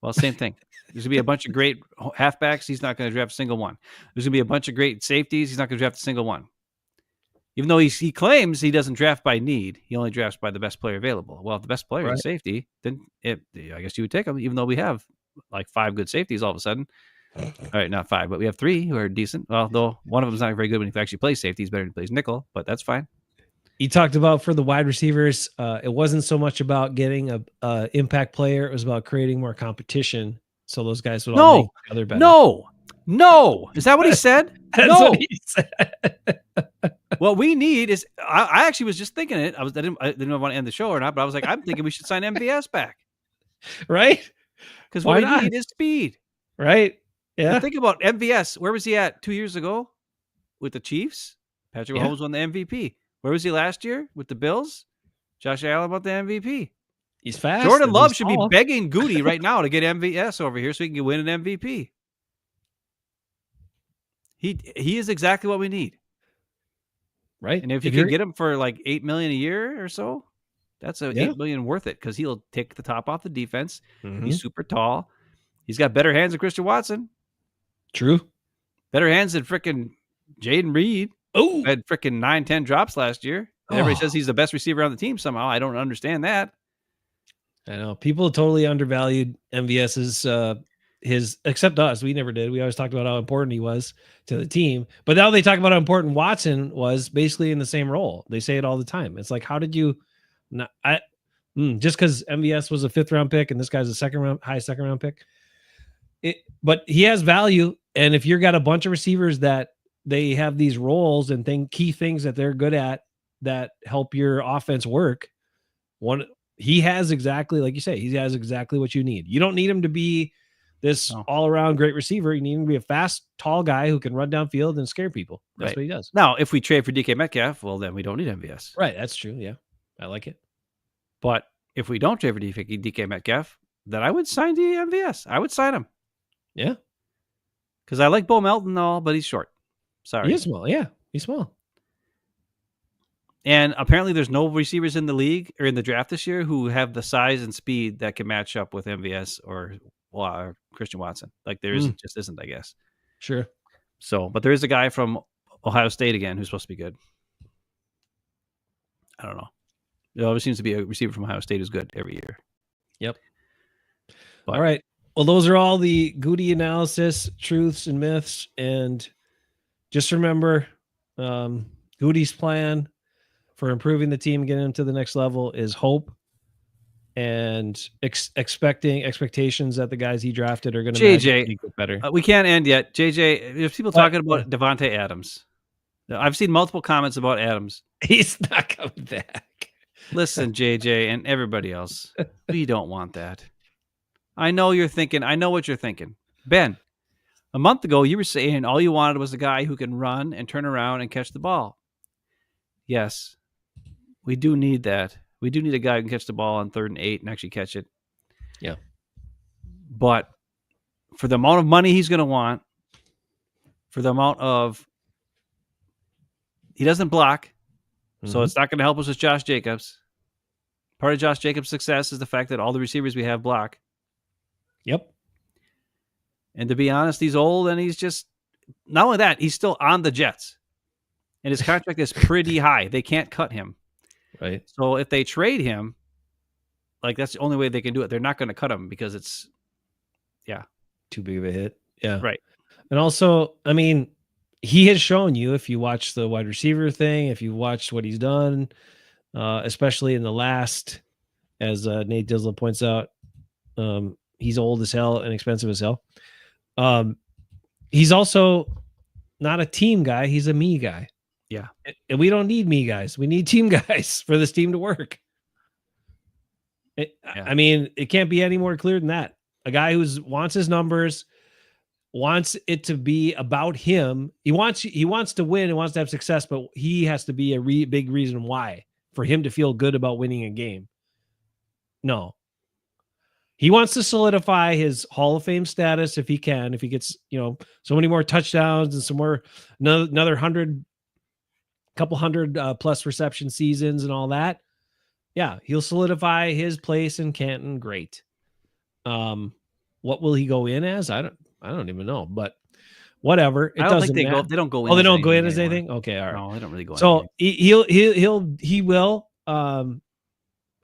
Well, same thing. There's going to be a bunch of great halfbacks. He's not going to draft a single one. There's going to be a bunch of great safeties. He's not going to draft a single one. Even though he claims he doesn't draft by need, he only drafts by the best player available. Well, if the best player is safety, then I guess you would take him, even though we have like 5 good safeties all of a sudden. All right, not 5, but we have 3 who are decent. Well, though one of them is not very good when he actually plays safety. He's better when he plays nickel, but that's fine. He talked about for the wide receivers, it wasn't so much about getting a impact player. It was about creating more competition. So those guys would all make each other better. No. Is that what he said? That's what he said. What we need is, I actually was just thinking it. I didn't know if I want to end the show or not, but I was like, I'm thinking we should sign MVS back. Right? Because what we need is speed. Right? Yeah. But think about MVS. Where was he at 2 years ago with the Chiefs? Patrick Mahomes won the MVP. Where was he last year with the Bills? Josh Allen about the MVP. He's fast. Jordan Love should be begging Gute right now to get MVS over here so he can win an MVP. He is exactly what we need. Right. And if you can get him for like $8 million a year or so, that's $8 million worth it because he'll take the top off the defense. Mm-hmm. He's super tall. He's got better hands than Christian Watson. True. Better hands than frickin' Jaden Reed. Oh, had frickin' 9-10 drops last year. Everybody says he's the best receiver on the team somehow. I don't understand that. I know people totally undervalued MVS's his, except us. We never did. We always talked about how important he was to the team, but now they talk about how important Watson was basically in the same role. They say it all the time. It's like, how did you not? Just because MVS was a 5th round pick and this guy's a high second round pick. But he has value And if you've got a bunch of receivers that they have these roles and key things that they're good at that help your offense work, he has exactly, like you say, he has exactly what you need. You don't need him to be this all-around great receiver. You need him to be a fast, tall guy who can run downfield and scare people. That's what he does. Now, if we trade for DK Metcalf, well, then we don't need MVS. Right, that's true. Yeah, I like it. But if we don't trade for DK Metcalf, then I would sign MVS. I would sign him. Yeah. Because I like Bo Melton and all, but he's short. Sorry. He is small. Yeah, he's small. And apparently there's no receivers in the league or in the draft this year who have the size and speed that can match up with MVS or Christian Watson. Like there just isn't, I guess. Sure. So, but there is a guy from Ohio State again who's supposed to be good. I don't know. There always seems to be a receiver from Ohio State who's good every year. Yep. All right. Well, those are all the Gute analysis, truths and myths. And just remember, Gute's plan for improving the team and getting them to the next level is hope and expectations that the guys he drafted are going to get better. We can't end yet. JJ, there's people talking about Devontae Adams. I've seen multiple comments about Adams. He's not coming back. Listen, JJ and everybody else, we don't want that. I know you're thinking. I know what you're thinking. Ben, a month ago, you were saying all you wanted was a guy who can run and turn around and catch the ball. Yes, we do need that. We do need a guy who can catch the ball on 3rd and 8 and actually catch it. Yeah. But for the amount of money he's going to want, for the amount of... He doesn't block, so it's not going to help us with Josh Jacobs. Part of Josh Jacobs' success is the fact that all the receivers we have block. Yep. And to be honest, he's old, and he's just... Not only that, he's still on the Jets. And his contract is pretty high. They can't cut him. Right. So if they trade him, like that's the only way they can do it. They're not going to cut him because it's, too big of a hit. Yeah. Right. And also, I mean, he has shown you, if you watch the wide receiver thing, if you watched what he's done, especially in the last, as Nate Dislin points out, he's old as hell and expensive as hell. He's also not a team guy. He's a me guy. Yeah. And we don't need me guys. We need team guys for this team to work. I mean, it can't be any more clear than that. A guy who wants his numbers, wants it to be about him. He wants to win and wants to have success, but he has to be a big reason why for him to feel good about winning a game. No. He wants to solidify his Hall of Fame status if he can, if he gets, so many more touchdowns and some more, another couple hundred plus reception seasons and all that. Yeah, he'll solidify his place in Canton. Great. What will he go in as? I don't even know, but whatever. It doesn't matter. They don't go in. Oh, they don't go in as anything? Okay, all right. No, they don't really go in. So he will.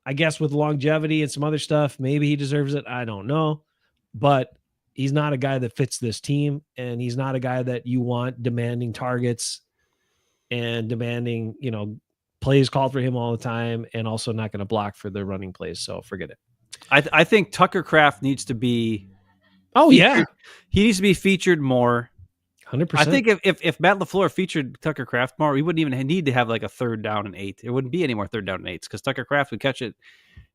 I guess with longevity and some other stuff, maybe he deserves it. I don't know, but he's not a guy that fits this team, and he's not a guy that you want demanding targets and demanding, plays called for him all the time, and also not going to block for the running plays. So forget it. I think Tucker Kraft needs to be. Oh featured. Yeah, he needs to be featured more. 100%. I think if Matt LaFleur featured Tucker Kraft more, we wouldn't even need to have like a 3rd down and 8. It wouldn't be any more 3rd down and 8s because Tucker Kraft would catch it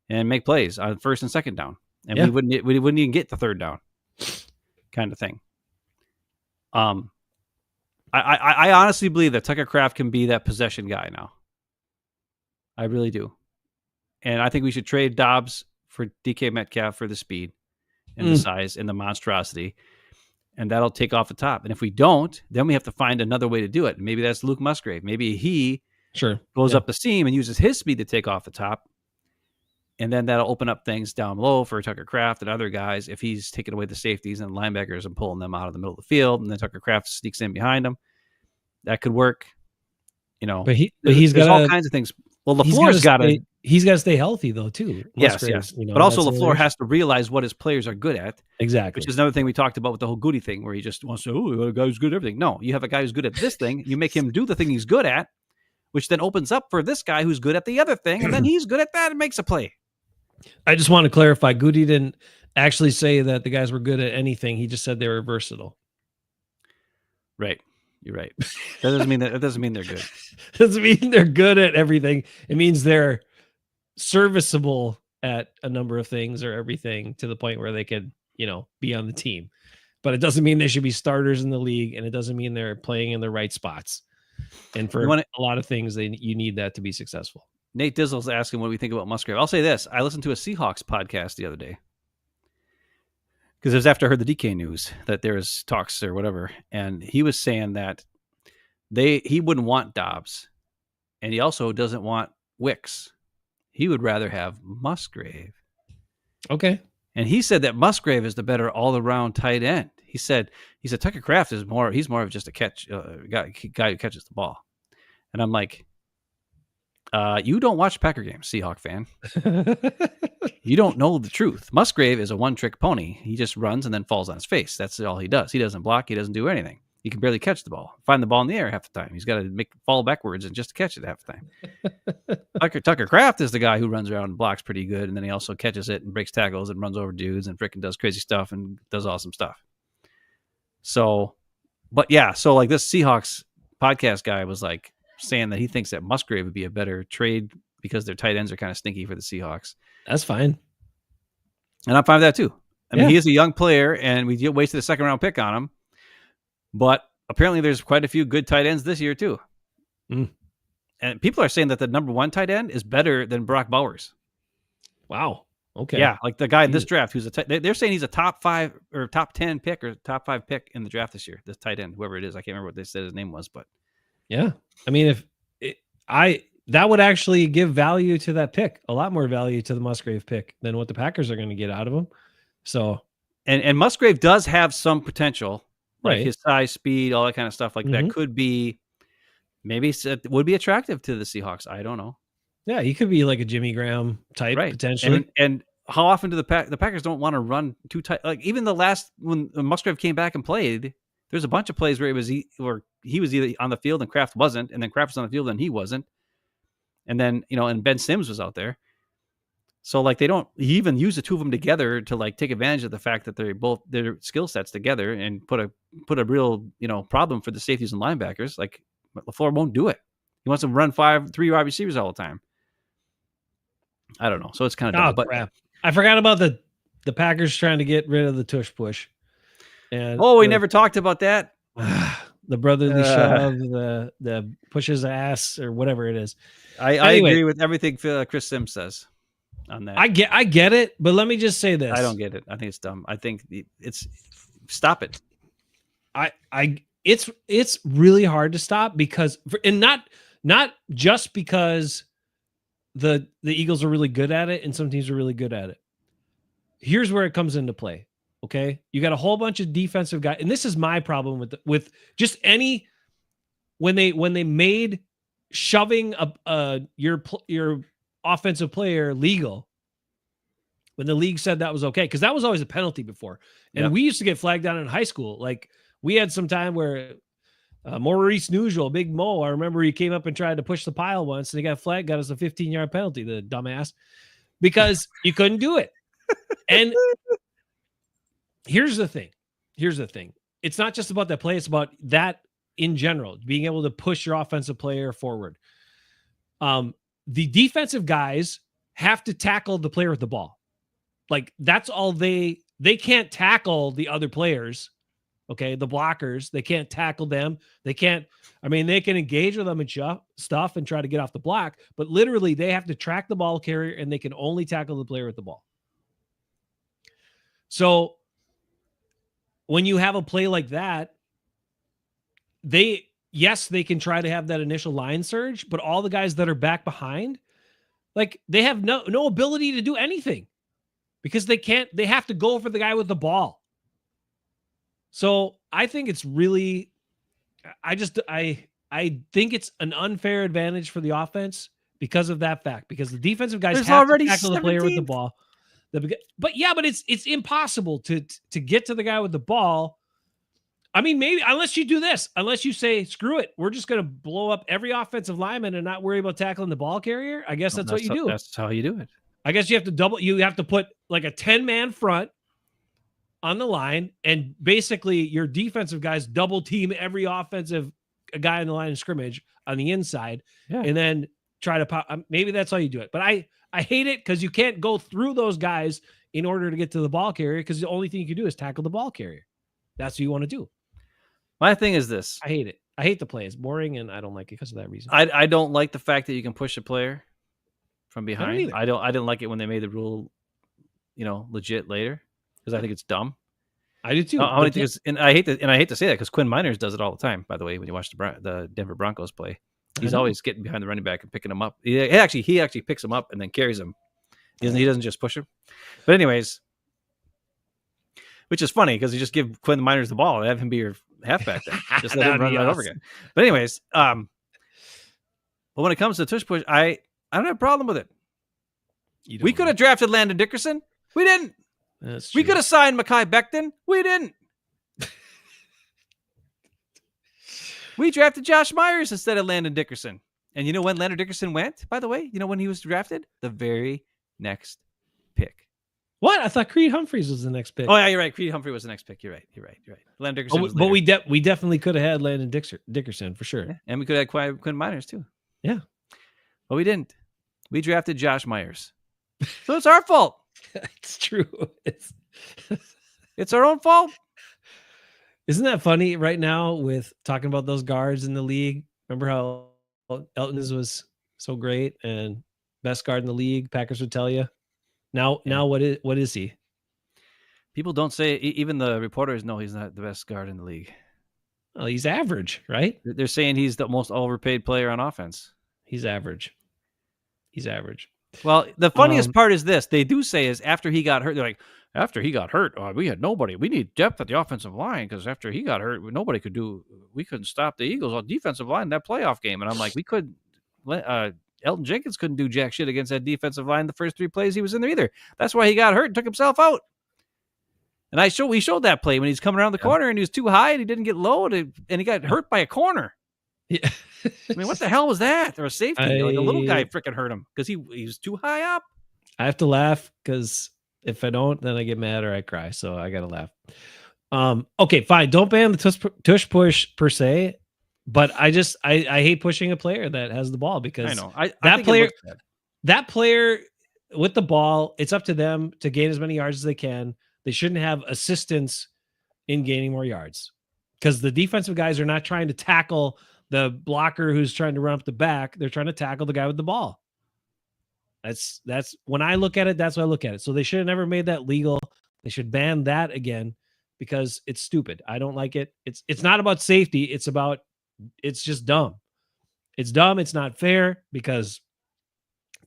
and make plays on 1st and 2nd down, and we wouldn't even get the 3rd down, kind of thing. I honestly believe that Tucker Kraft can be that possession guy now. I really do, and I think we should trade Dobbs for DK Metcalf for the speed and the size and the monstrosity. And that'll take off the top. And if we don't, then we have to find another way to do it. Maybe that's Luke Musgrave. Maybe he goes up the seam and uses his speed to take off the top. And then that'll open up things down low for Tucker Kraft and other guys if he's taking away the safeties and linebackers and pulling them out of the middle of the field. And then Tucker Kraft sneaks in behind him. That could work. But he's got all kinds of things. Well, LaFleur's got to. He's got to stay healthy though too. Yes. But also LaFleur has to realize what his players are good at. Exactly. Which is another thing we talked about with the whole Gute thing, where he just wants to, a guy who's good at everything. No, you have a guy who's good at this thing. You make him do the thing he's good at, which then opens up for this guy who's good at the other thing, and then he's good at that and makes a play. I just want to clarify. Gute didn't actually say that the guys were good at anything. He just said they were versatile. Right. You're right. That doesn't mean that doesn't mean they're good. Doesn't mean they're good at everything. It means they're serviceable at a number of things or everything to the point where they could, be on the team. But it doesn't mean they should be starters in the league, and it doesn't mean they're playing in the right spots. And for a lot of things, you need that to be successful. Nate Dizzle's asking what we think about Musgrave. I'll say this. I listened to a Seahawks podcast the other day because it was after I heard the DK news that there was talks or whatever. And he was saying that he wouldn't want Dobbs, and he also doesn't want Wicks. He would rather have Musgrave. Okay. And he said that Musgrave is the better all-around tight end. He said Tucker Kraft is more of just a catch guy who catches the ball. And I'm like, you don't watch Packer games, Seahawk fan. You don't know the truth. Musgrave is a one-trick pony. He just runs and then falls on his face. That's all he does. He doesn't block. He doesn't do anything. He can barely catch the ball. Find the ball in the air half the time. He's got to fall backwards and just catch it half the time. Tucker Kraft is the guy who runs around and blocks pretty good, and then he also catches it and breaks tackles and runs over dudes and frickin' does crazy stuff and does awesome stuff. So like this Seahawks podcast guy was like saying that he thinks that Musgrave would be a better trade because their tight ends are kind of stinky for the Seahawks. That's fine. And I'm fine with that too. I mean, he is a young player, and we wasted a second-round pick on him. But apparently there's quite a few good tight ends this year too. Mm. And people are saying that the number 1 tight end is better than Brock Bowers. Wow. Okay. Yeah, like the guy in this draft who's they're saying he's a top 5 or top 10 pick or top 5 pick in the draft this year. This tight end, whoever it is, I can't remember what they said his name was, but yeah. I mean, that would actually give value to that pick, a lot more value to the Musgrave pick than what the Packers are going to get out of him. So, and Musgrave does have some potential. Like right. his size, speed, all that kind of stuff like that could be, maybe would be attractive to the Seahawks. I don't know. Yeah, he could be like a Jimmy Graham type potentially. And how often do the Packers don't want to run too tight? Like even the last when Musgrave came back and played, there's a bunch of plays where he was either on the field and Kraft wasn't, and then Kraft was on the field and he wasn't, and then and Ben Sims was out there. So like he even use the two of them together to like take advantage of the fact that their skill sets together and put a real problem for the safeties and linebackers. Like LaFluer won't do it. He wants them to run 3 wide receivers all the time. I don't know. So it's kind of dumb. But crap. I forgot about the Packers trying to get rid of the tush push. And we never talked about that. The brotherly shove, the push his ass or whatever it is. I agree with everything Chris Sims says on that. I get it, but let me just say this. I don't get it. I think it's dumb. I think it's stop it. It's really hard to stop because not just because the Eagles are really good at it and some teams are really good at it. Here's where it comes into play. Okay, you got a whole bunch of defensive guys, and this is my problem with just any when they made shoving your offensive player legal. When the league said that was okay, because that was always a penalty before, and we used to get flagged down in high school. Like we had some time where Maurice Nugel, Big Mo, I remember he came up and tried to push the pile once, and he got flagged, got us a 15-yard penalty. The dumbass, because you couldn't do it, and. Here's the thing. It's not just about that play. It's about that in general, being able to push your offensive player forward. The defensive guys have to tackle the player with the ball. Like that's all they can't tackle the other players. Okay. The blockers, they can't tackle them. They can engage with them and stuff and try to get off the block, but literally they have to track the ball carrier and they can only tackle the player with the ball. So, when you have a play like that, they can try to have that initial line surge, but all the guys that are back behind, like they have no ability to do anything because they have to go for the guy with the ball. So I think it's really, I think it's an unfair advantage for the offense because of that fact, because the defensive guys have to tackle the player with the ball. But it's impossible to get to the guy with the ball. I mean, maybe unless you do this, unless you say, screw it, we're just going to blow up every offensive lineman and not worry about tackling the ball carrier. I guess that's what you do. That's how you do it. I guess you have to put like a 10-man front on the line, and basically your defensive guys double team every offensive guy in the line of scrimmage on the inside, and then try to pop. Maybe that's how you do it. But I hate it because you can't go through those guys in order to get to the ball carrier, because the only thing you can do is tackle the ball carrier. That's what you want to do. My thing is this. I hate it. I hate the play. It's boring, and I don't like it because of that reason. I don't like the fact that you can push a player from behind. I didn't like it when they made the rule, legit later, because I think it's dumb. I do too. And I hate to say that because Quinn Miners does it all the time. By the way, when you watch the Denver Broncos play, he's always getting behind the running back and picking him up. He actually picks him up and then carries him. He doesn't just push him. But anyways, which is funny because you just give Quinn Miners the ball and have him be your halfback then. Just let him run right over again. But anyways, but when it comes to tush push, I don't have a problem with it. We could have drafted Landon Dickerson. We didn't. That's true. We could have signed Mekhi Becton. We didn't. We drafted Josh Myers instead of Landon Dickerson. And you know when Landon Dickerson went, by the way? You know when he was drafted? The very next pick. What? I thought Creed Humphreys was the next pick. Oh, yeah, you're right. Creed Humphrey was the next pick. You're right. Landon Dickerson was but we definitely could have had Landon Dickerson for sure. Yeah. And we could have had Quinn Miners too. Yeah. But we didn't. We drafted Josh Myers. So it's our fault. It's true. It's our own fault. Isn't that funny right now with talking about those guards in the league? Remember how Elton was so great and best guard in the league? Packers would tell you. Now what is he? People don't say, even the reporters know he's not the best guard in the league. Well, he's average, right? They're saying he's the most overpaid player on offense. He's average. Well, the funniest part is this. They do say is after he got hurt, they're like, after he got hurt, we had nobody. We need depth at the offensive line because after he got hurt, we couldn't stop the Eagles on defensive line in that playoff game. And I'm like, Elton Jenkins couldn't do jack shit against that defensive line the first 3 plays he was in there either. That's why he got hurt and took himself out. And we showed that play when he's coming around the corner and he was too high and he didn't get low and he got hurt by a corner. Yeah. I mean, what the hell was that? Or a safety? Like a little guy freaking hurt him because he was too high up. I have to laugh because if I don't, then I get mad or I cry. So I got to laugh. Okay, fine. Don't ban the tush push per se, but I hate pushing a player that has the ball because I know that player with the ball, it's up to them to gain as many yards as they can. They shouldn't have assistance in gaining more yards because the defensive guys are not trying to tackle the blocker who's trying to run up the back. They're trying to tackle the guy with the ball. That's when I look at it, that's what I look at it. So they should have never made that legal. They should ban that again because it's stupid. I don't like it. It's not about safety. It's just dumb. It's dumb. It's not fair because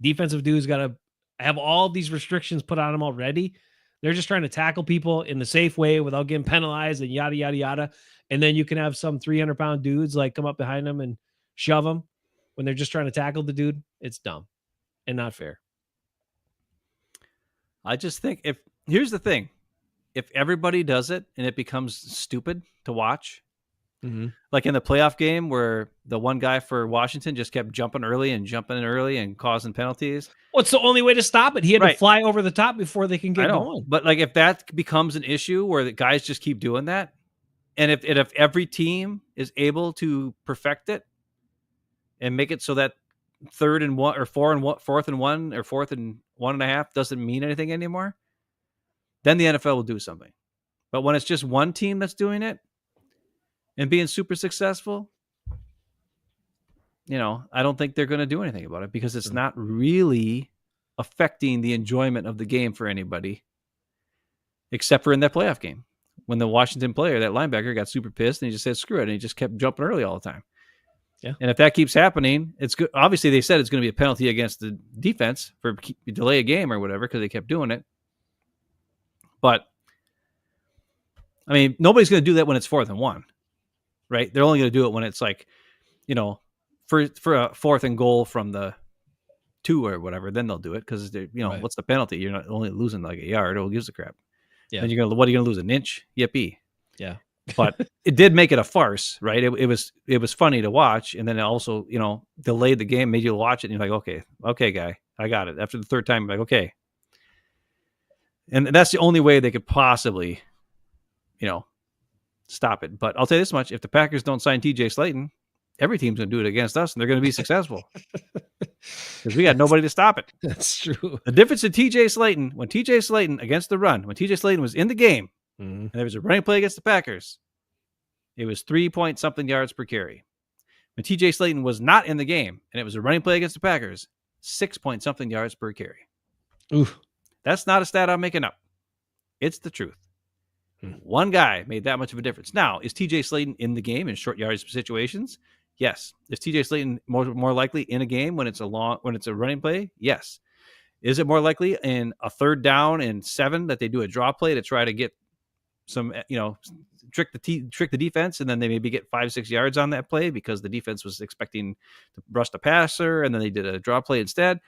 defensive dudes got to have all these restrictions put on them already. They're just trying to tackle people in the safe way without getting penalized and yada, yada, yada. And then you can have some 300-pound dudes like come up behind them and shove them when they're just trying to tackle the dude. It's dumb and not fair. I just think here's the thing. If everybody does it and it becomes stupid to watch, like in the playoff game where the one guy for Washington just kept jumping early and causing penalties. What's the only way to stop it? He had to fly over the top before they can get going. But like if that becomes an issue where the guys just keep doing that, and if every team is able to perfect it and make it so that 3rd and 1 or 4th and 1 or 4th and 1.5 doesn't mean anything anymore, then the NFL will do something. But when it's just one team that's doing it and being super successful, I don't think they're going to do anything about it because it's not really affecting the enjoyment of the game for anybody except for in that playoff game. When the Washington player, that linebacker, got super pissed and he just said, screw it. And he just kept jumping early all the time. Yeah. And if that keeps happening, it's good. Obviously, they said it's going to be a penalty against the defense for delay a game or whatever because they kept doing it. But, I mean, nobody's going to do that when it's 4th and 1, right? They're only going to do it when it's like, for a 4th and goal from the 2 or whatever. Then they'll do it because, what's the penalty? You're not only losing like a yard. Who gives a crap? Yeah. And what are you going to lose, an inch? Yippee. Yeah. But it did make it a farce, right? It was funny to watch, and then it also, delayed the game, made you watch it, and you're like, okay, guy, I got it. After the 3rd time, I'm like, okay. And that's the only way they could possibly stop it. But I'll tell you this much: if the Packers don't sign TJ Slayton, every team's going to do it against us, and they're going to be successful because we got nobody to stop it. That's true. The difference in TJ Slayton, when TJ Slayton against the run, when TJ Slayton was in the game, and there was a running play against the Packers, it was 3-point-something yards per carry. When TJ Slayton was not in the game, and it was a running play against the Packers, 6-point-something yards per carry. Oof. That's not a stat I'm making up. It's the truth. One guy made that much of a difference. Now, is TJ Slayton in the game in short yardage situations? Yes. Is TJ Slayton more likely in a game when it's a running play? Yes. Is it more likely in a 3rd down and 7 that they do a draw play to try to get some, trick the defense, and then they maybe get 5-6 yards on that play because the defense was expecting to rush the passer, and then they did a draw play instead?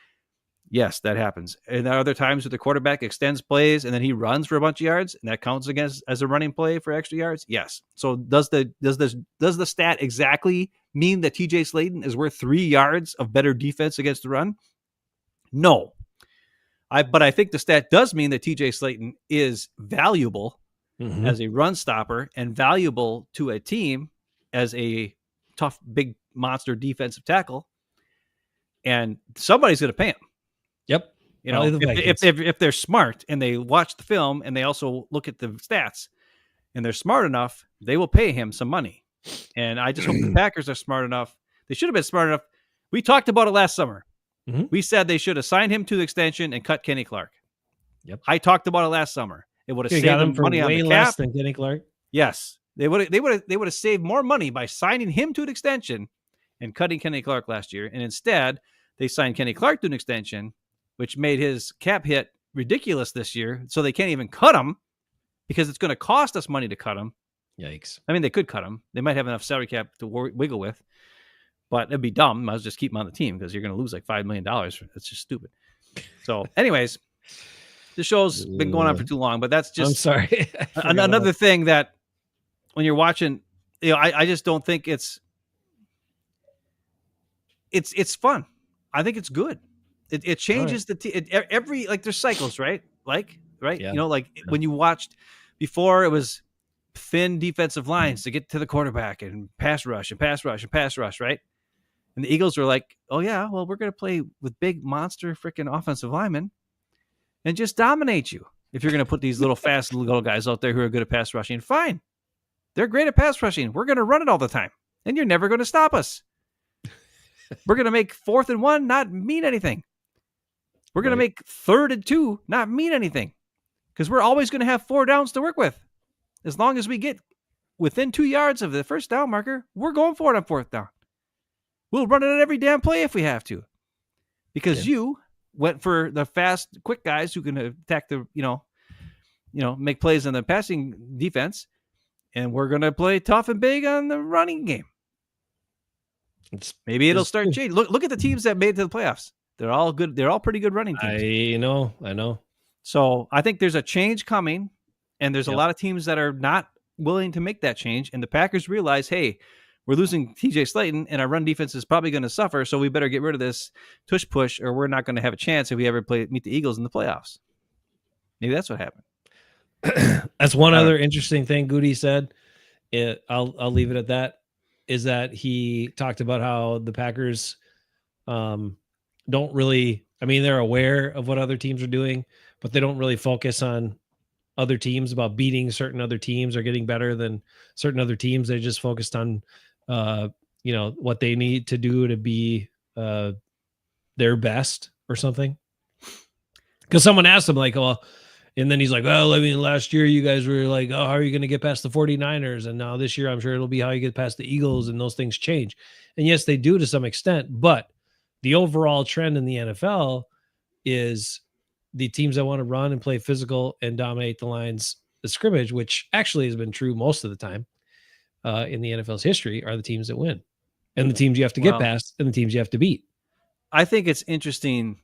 Yes, that happens. And there are other times where the quarterback extends plays and then he runs for a bunch of yards, and that counts as a running play for extra yards. Yes. So does the stat exactly mean that TJ Slayton is worth 3 yards of better defense against the run? No. But I think the stat does mean that TJ Slayton is valuable as a run stopper and valuable to a team as a tough, big monster defensive tackle. And somebody's going to pay him. Yep. If they're smart and they watch the film and they also look at the stats and they're smart enough, they will pay him some money. And I just hope the Packers are smart enough. They should have been smart enough. We talked about it last summer. We said they should have signed him to the extension and cut Kenny Clark. Yep. I talked about it last summer. It would have saved them money on the cap. Less than Kenny Clark. Yes. They would have saved more money by signing him to an extension and cutting Kenny Clark last year. And instead, they signed Kenny Clark to an extension, which made his cap hit ridiculous this year. So they can't even cut him because it's going to cost us money to cut him. Yikes. I mean, they could cut him. They might have enough salary cap to wiggle with, but it'd be dumb. Might as well just keep him on the team because you're going to lose like $5 million. It's just stupid. So anyways, the show's been going on for too long, but that's just, I'm sorry. another thing that when you're watching, I just don't think it's fun. I think it's good. It changes every, like there's cycles, right? Yeah. When you watched before, it was thin defensive lines to get to the quarterback and pass rush, right? And the Eagles were like, oh yeah, well, we're going to play with big monster freaking offensive linemen and just dominate you. If you're going to put these little fast little guys out there who are good at pass rushing, fine. They're great at pass rushing. We're going to run it all the time and you're never going to stop us. We're going to make 4th and 1 not mean anything. We're going to make 3rd and 2 not mean anything because we're always going to have 4 downs to work with. As long as we get within 2 yards of the first down marker, we're going for it on 4th down. We'll run it on every damn play if we have to because you went for the fast, quick guys who can attack the, make plays in the passing defense. And we're going to play tough and big on the running game. Maybe it'll start changing. Look at the teams that made it to the playoffs. They're all good. They're all pretty good running teams. I know. So I think there's a change coming, and there's a lot of teams that are not willing to make that change. And the Packers realize, hey, we're losing TJ Slayton, and our run defense is probably going to suffer. So we better get rid of this tush push, or we're not going to have a chance if we ever meet the Eagles in the playoffs. Maybe that's what happened. That's one other interesting thing Gute said. I'll leave it at that. Is that he talked about how the Packers don't really, they're aware of what other teams are doing, but they don't really focus on other teams about beating certain other teams or getting better than certain other teams. They just focused on, what they need to do to be their best or something. Because someone asked him like, well, and then he's like, well, last year you guys were like, oh, how are you going to get past the 49ers? And now this year, I'm sure it'll be how you get past the Eagles, and those things change. And yes, they do to some extent, but the overall trend in the NFL is the teams that want to run and play physical and dominate the lines of scrimmage, which actually has been true most of the time in the NFL's history, are the teams that win. And the teams you have to get past and the teams you have to beat. I think it's interesting.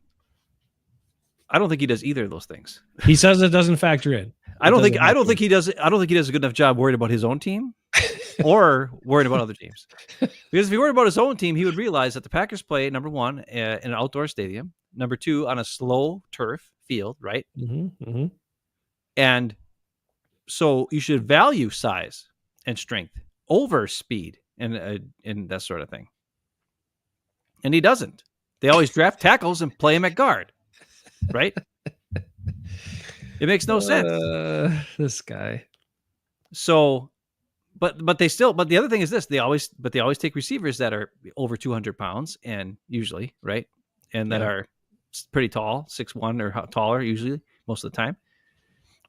I don't think he does either of those things. He says it doesn't factor in. I don't think he does a good enough job worried about his own team or worried about other teams. Because if he worried about his own team, he would realize that the Packers play, number one, in an outdoor stadium, number two, on a slow turf field, right? Mm-hmm, mm-hmm. And So you should value size and strength over speed and that sort of thing. And he doesn't. They always draft tackles and play him at guard, right? It makes no sense. This guy. So, but the other thing is this: they always take receivers that are over 200 pounds, and usually, right, and that are pretty tall, 6'1" or taller, usually most of the time,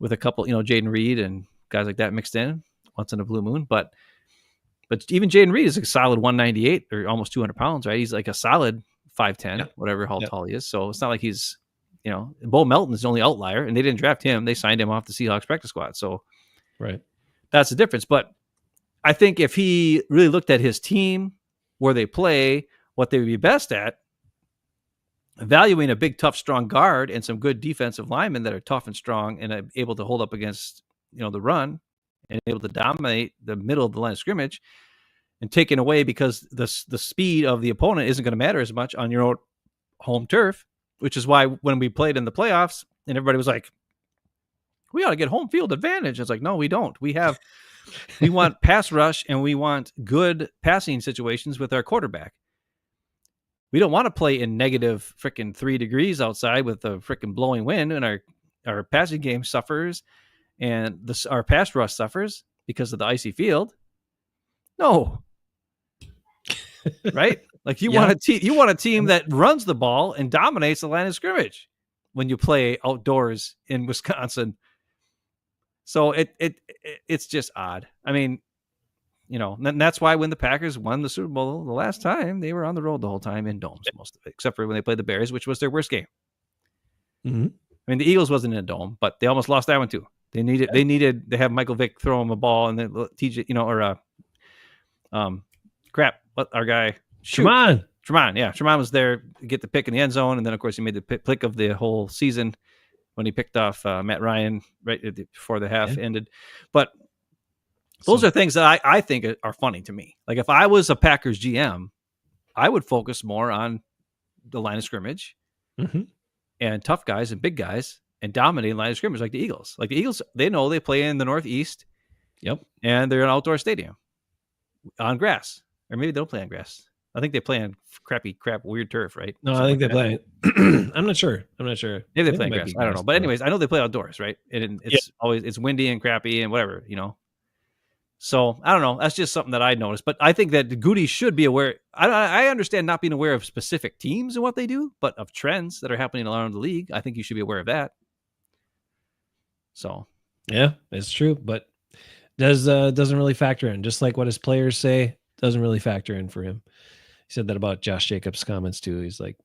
with a couple, Jaden Reed and guys like that mixed in once in a blue moon. But even Jaden Reed is a solid 198 or almost 200 pounds, right? He's like a solid 5'10", whatever how tall he is. So it's not like he's, Bo Melton is the only outlier, and they didn't draft him. They signed him off the Seahawks practice squad. So right, that's the difference. But I think if he really looked at his team, where they play, what they would be best at, evaluating a big, tough, strong guard and some good defensive linemen that are tough and strong and able to hold up against, the run and able to dominate the middle of the line of scrimmage, and taken away because the speed of the opponent isn't going to matter as much on your own home turf, which is why when we played in the playoffs and everybody was like, we ought to get home field advantage. It's like, no, we don't. We want pass rush and we want good passing situations with our quarterback. We don't want to play in negative freaking 3 degrees outside with a freaking blowing wind, and our passing game suffers and our pass rush suffers because of the icy field. No. Right? Like you want a team that runs the ball and dominates the line of scrimmage when you play outdoors in Wisconsin. So it's just odd. I mean, and that's why when the Packers won the Super Bowl the last time, they were on the road the whole time in domes, most of it, except for when they played the Bears, which was their worst game. Mm-hmm. I mean, the Eagles wasn't in a dome, but they almost lost that one too. They needed to have Michael Vick throw him a ball and then TJ, what our guy Tremont, Tremont was there to get the pick in the end zone, and then of course he made the pick of the whole season when he picked off Matt Ryan right before the half ended. But those are things that I think are funny to me. Like if I was a Packers GM, I would focus more on the line of scrimmage and tough guys and big guys and dominating line of scrimmage like the Eagles. Like the Eagles, they know they play in the Northeast. Yep. And they're an outdoor stadium on grass. Or maybe they don't play on grass. I think they play on weird turf, right? No, I think they play. I'm not sure. Maybe they play on grass. I don't know. But anyways, I know they play outdoors, right? And it's windy and crappy and whatever, So I don't know. That's just something that I noticed. But I think that Gute should be aware. I understand not being aware of specific teams and what they do, but of trends that are happening around the league. I think you should be aware of that. So yeah, it's true, but doesn't really factor in. Just like what his players say, doesn't really factor in for him. He said that about Josh Jacobs' comments too. He's like,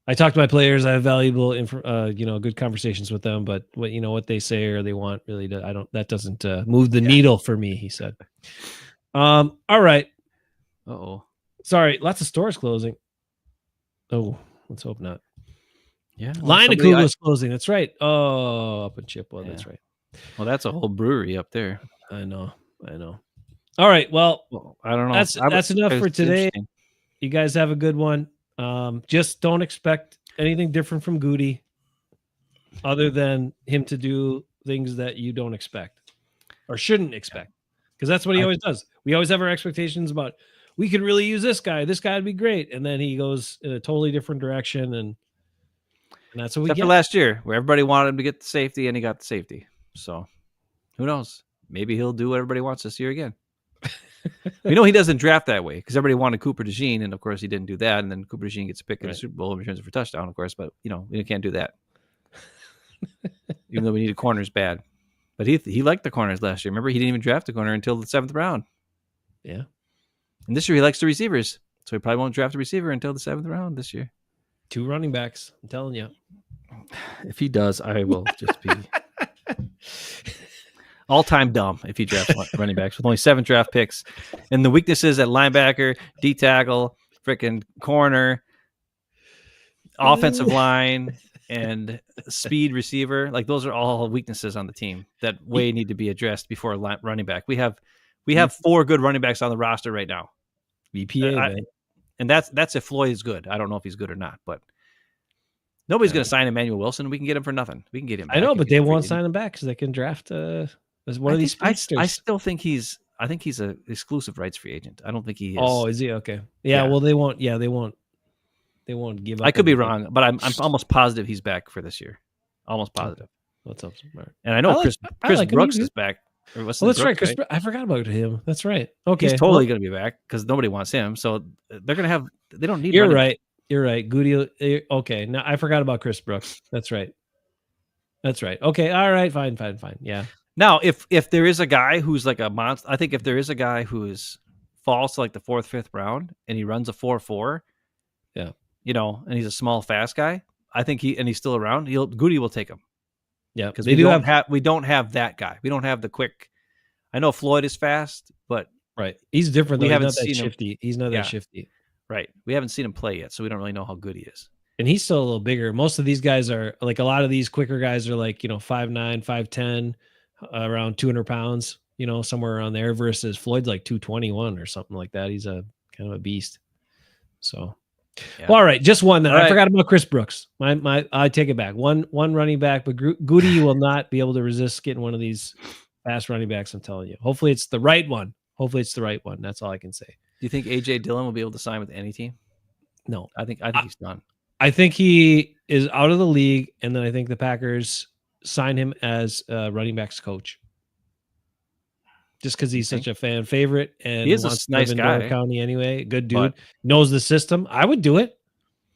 I talk to my players. I have valuable, good conversations with them. But what they say or they want really, that doesn't move the needle for me. He said. All right. Sorry, lots of stores closing. Oh, let's hope not. Yeah, Line of Kugel is closing. That's right. Oh, up in Chippewa. Yeah. That's right. Well, that's a whole brewery up there. I know. All right. Well, I don't know. That's enough for today. You guys have a good one. Just don't expect anything different from Gute other than him to do things that you don't expect or shouldn't expect, because that's what he always does. We always have our expectations about, we could really use this guy. This guy would be great. And then he goes in a totally different direction. And that's what we get. For last year where everybody wanted him to get the safety and he got the safety. So who knows? Maybe he'll do what everybody wants this year again. We know he doesn't draft that way because everybody wanted Cooper DeJean, and of course he didn't do that. And then Cooper DeJean gets a pick in the Super Bowl and returns it for touchdown, of course. But we can't do that, even though we needed corners bad. But he liked the corners last year. Remember, he didn't even draft a corner until the 7th round. Yeah. And this year he likes the receivers, so he probably won't draft a receiver until the 7th round this year. 2 running backs. I'm telling you. If he does, I will just be all-time dumb if he drafts running backs with only 7 draft picks. And the weaknesses at linebacker, D-tackle, freaking corner, offensive line, and speed receiver. Like, those are all weaknesses on the team that need to be addressed before a running back. We have 4 good running backs on the roster right now. BPA, man. And that's if Floyd is good. I don't know if he's good or not, but Nobody's going to sign Emmanuel Wilson. We can get him for nothing. We can get him back. I know, but they won't sign him back because they can draft as one of these speedsters. I still think he's a exclusive rights free agent. I don't think he is. Oh, is he? Okay. Yeah, well, they won't give up. I could be wrong, but I'm almost positive he's back for this year. Almost positive. Let's hope so. And I know Chris Brooks is back. Well, that's right. Chris, I forgot about him. That's right. Okay. He's totally going to be back because nobody wants him. So they're going to have, they don't need You're right. You're right. Gute. Okay. Now I forgot about Chris Brooks. That's right. Okay. All right. Fine. Yeah. Now, if there is a guy who's like a monster, I think if there is a guy who falls to like the 4th, 5th round and he runs a 4.4, yeah, and he's a small, fast guy, I think he's still around. Gute will take him. Yeah, because we don't have that guy. We don't have the quick. I know Floyd is fast, but right, he's different. We haven't seen shifty. Him. He's not that shifty. Right, we haven't seen him play yet, so we don't really know how good he is. And he's still a little bigger. Most of these guys are like a lot of these quicker guys are like 5'9", 5'10", around 200 pounds. Somewhere around there. Versus Floyd's like 221 or something like that. He's a kind of a beast. So. Yeah. Well, all right, just one. Then I forgot about Chris Brooks. I take it back. One running back, but Gute will not be able to resist getting one of these fast running backs. I'm telling you. Hopefully, it's the right one. That's all I can say. Do you think AJ Dillon will be able to sign with any team? No, I think he's done. I think he is out of the league, and then I think the Packers sign him as a running backs coach. Just because he's such a fan favorite and he is a nice guy. County anyway, good dude, knows the system. I would do it.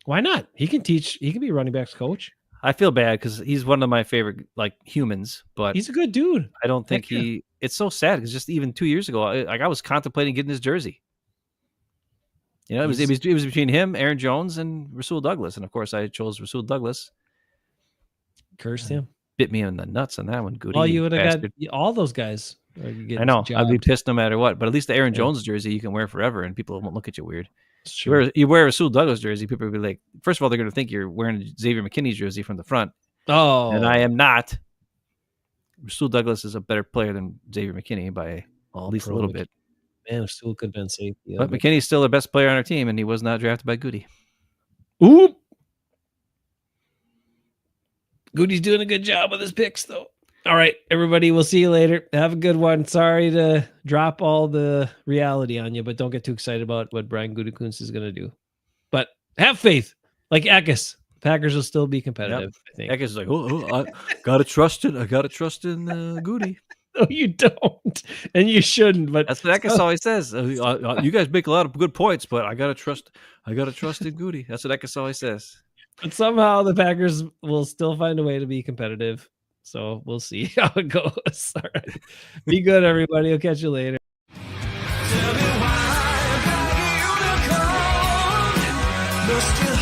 Why not? He can teach. He can be running backs coach. I feel bad because he's one of my favorite humans, but he's a good dude. I don't think It's so sad because just even 2 years ago, I was contemplating getting his jersey. It was between him, Aaron Jones, and Rasul Douglas, and of course I chose Rasul Douglas. Cursed him. Bit me in the nuts on that one. Gute. Well, you would have got all those guys. I know. I'd be pissed no matter what. But at least the Aaron Jones jersey you can wear forever, and people won't look at you weird. You wear a Rasul Douglas jersey, people will be like, first of all, they're going to think you're wearing Xavier McKinney's jersey from the front. Oh, and I am not. Rasul Douglas is a better player than Xavier McKinney by at least a little bit. Man, Rasul could have been safety. But McKinney's still the best player on our team, and he was not drafted by Gute. Oop. Gute's doing a good job with his picks, though. All right, everybody, we'll see you later. Have a good one. Sorry to drop all the reality on you, but don't get too excited about what Brian Gutekunst is going to do. But have faith. Like Eckes, Packers will still be competitive, I think. Eckes is like, I got to trust it. I got to trust in Gute. No, you don't. And you shouldn't. But that's what Eckes always says. You guys make a lot of good points, but I got to trust in Gute. That's what Eckes always says. But somehow the Packers will still find a way to be competitive. So we'll see how it goes. All right. Be good, everybody. I'll catch you later. Tell me why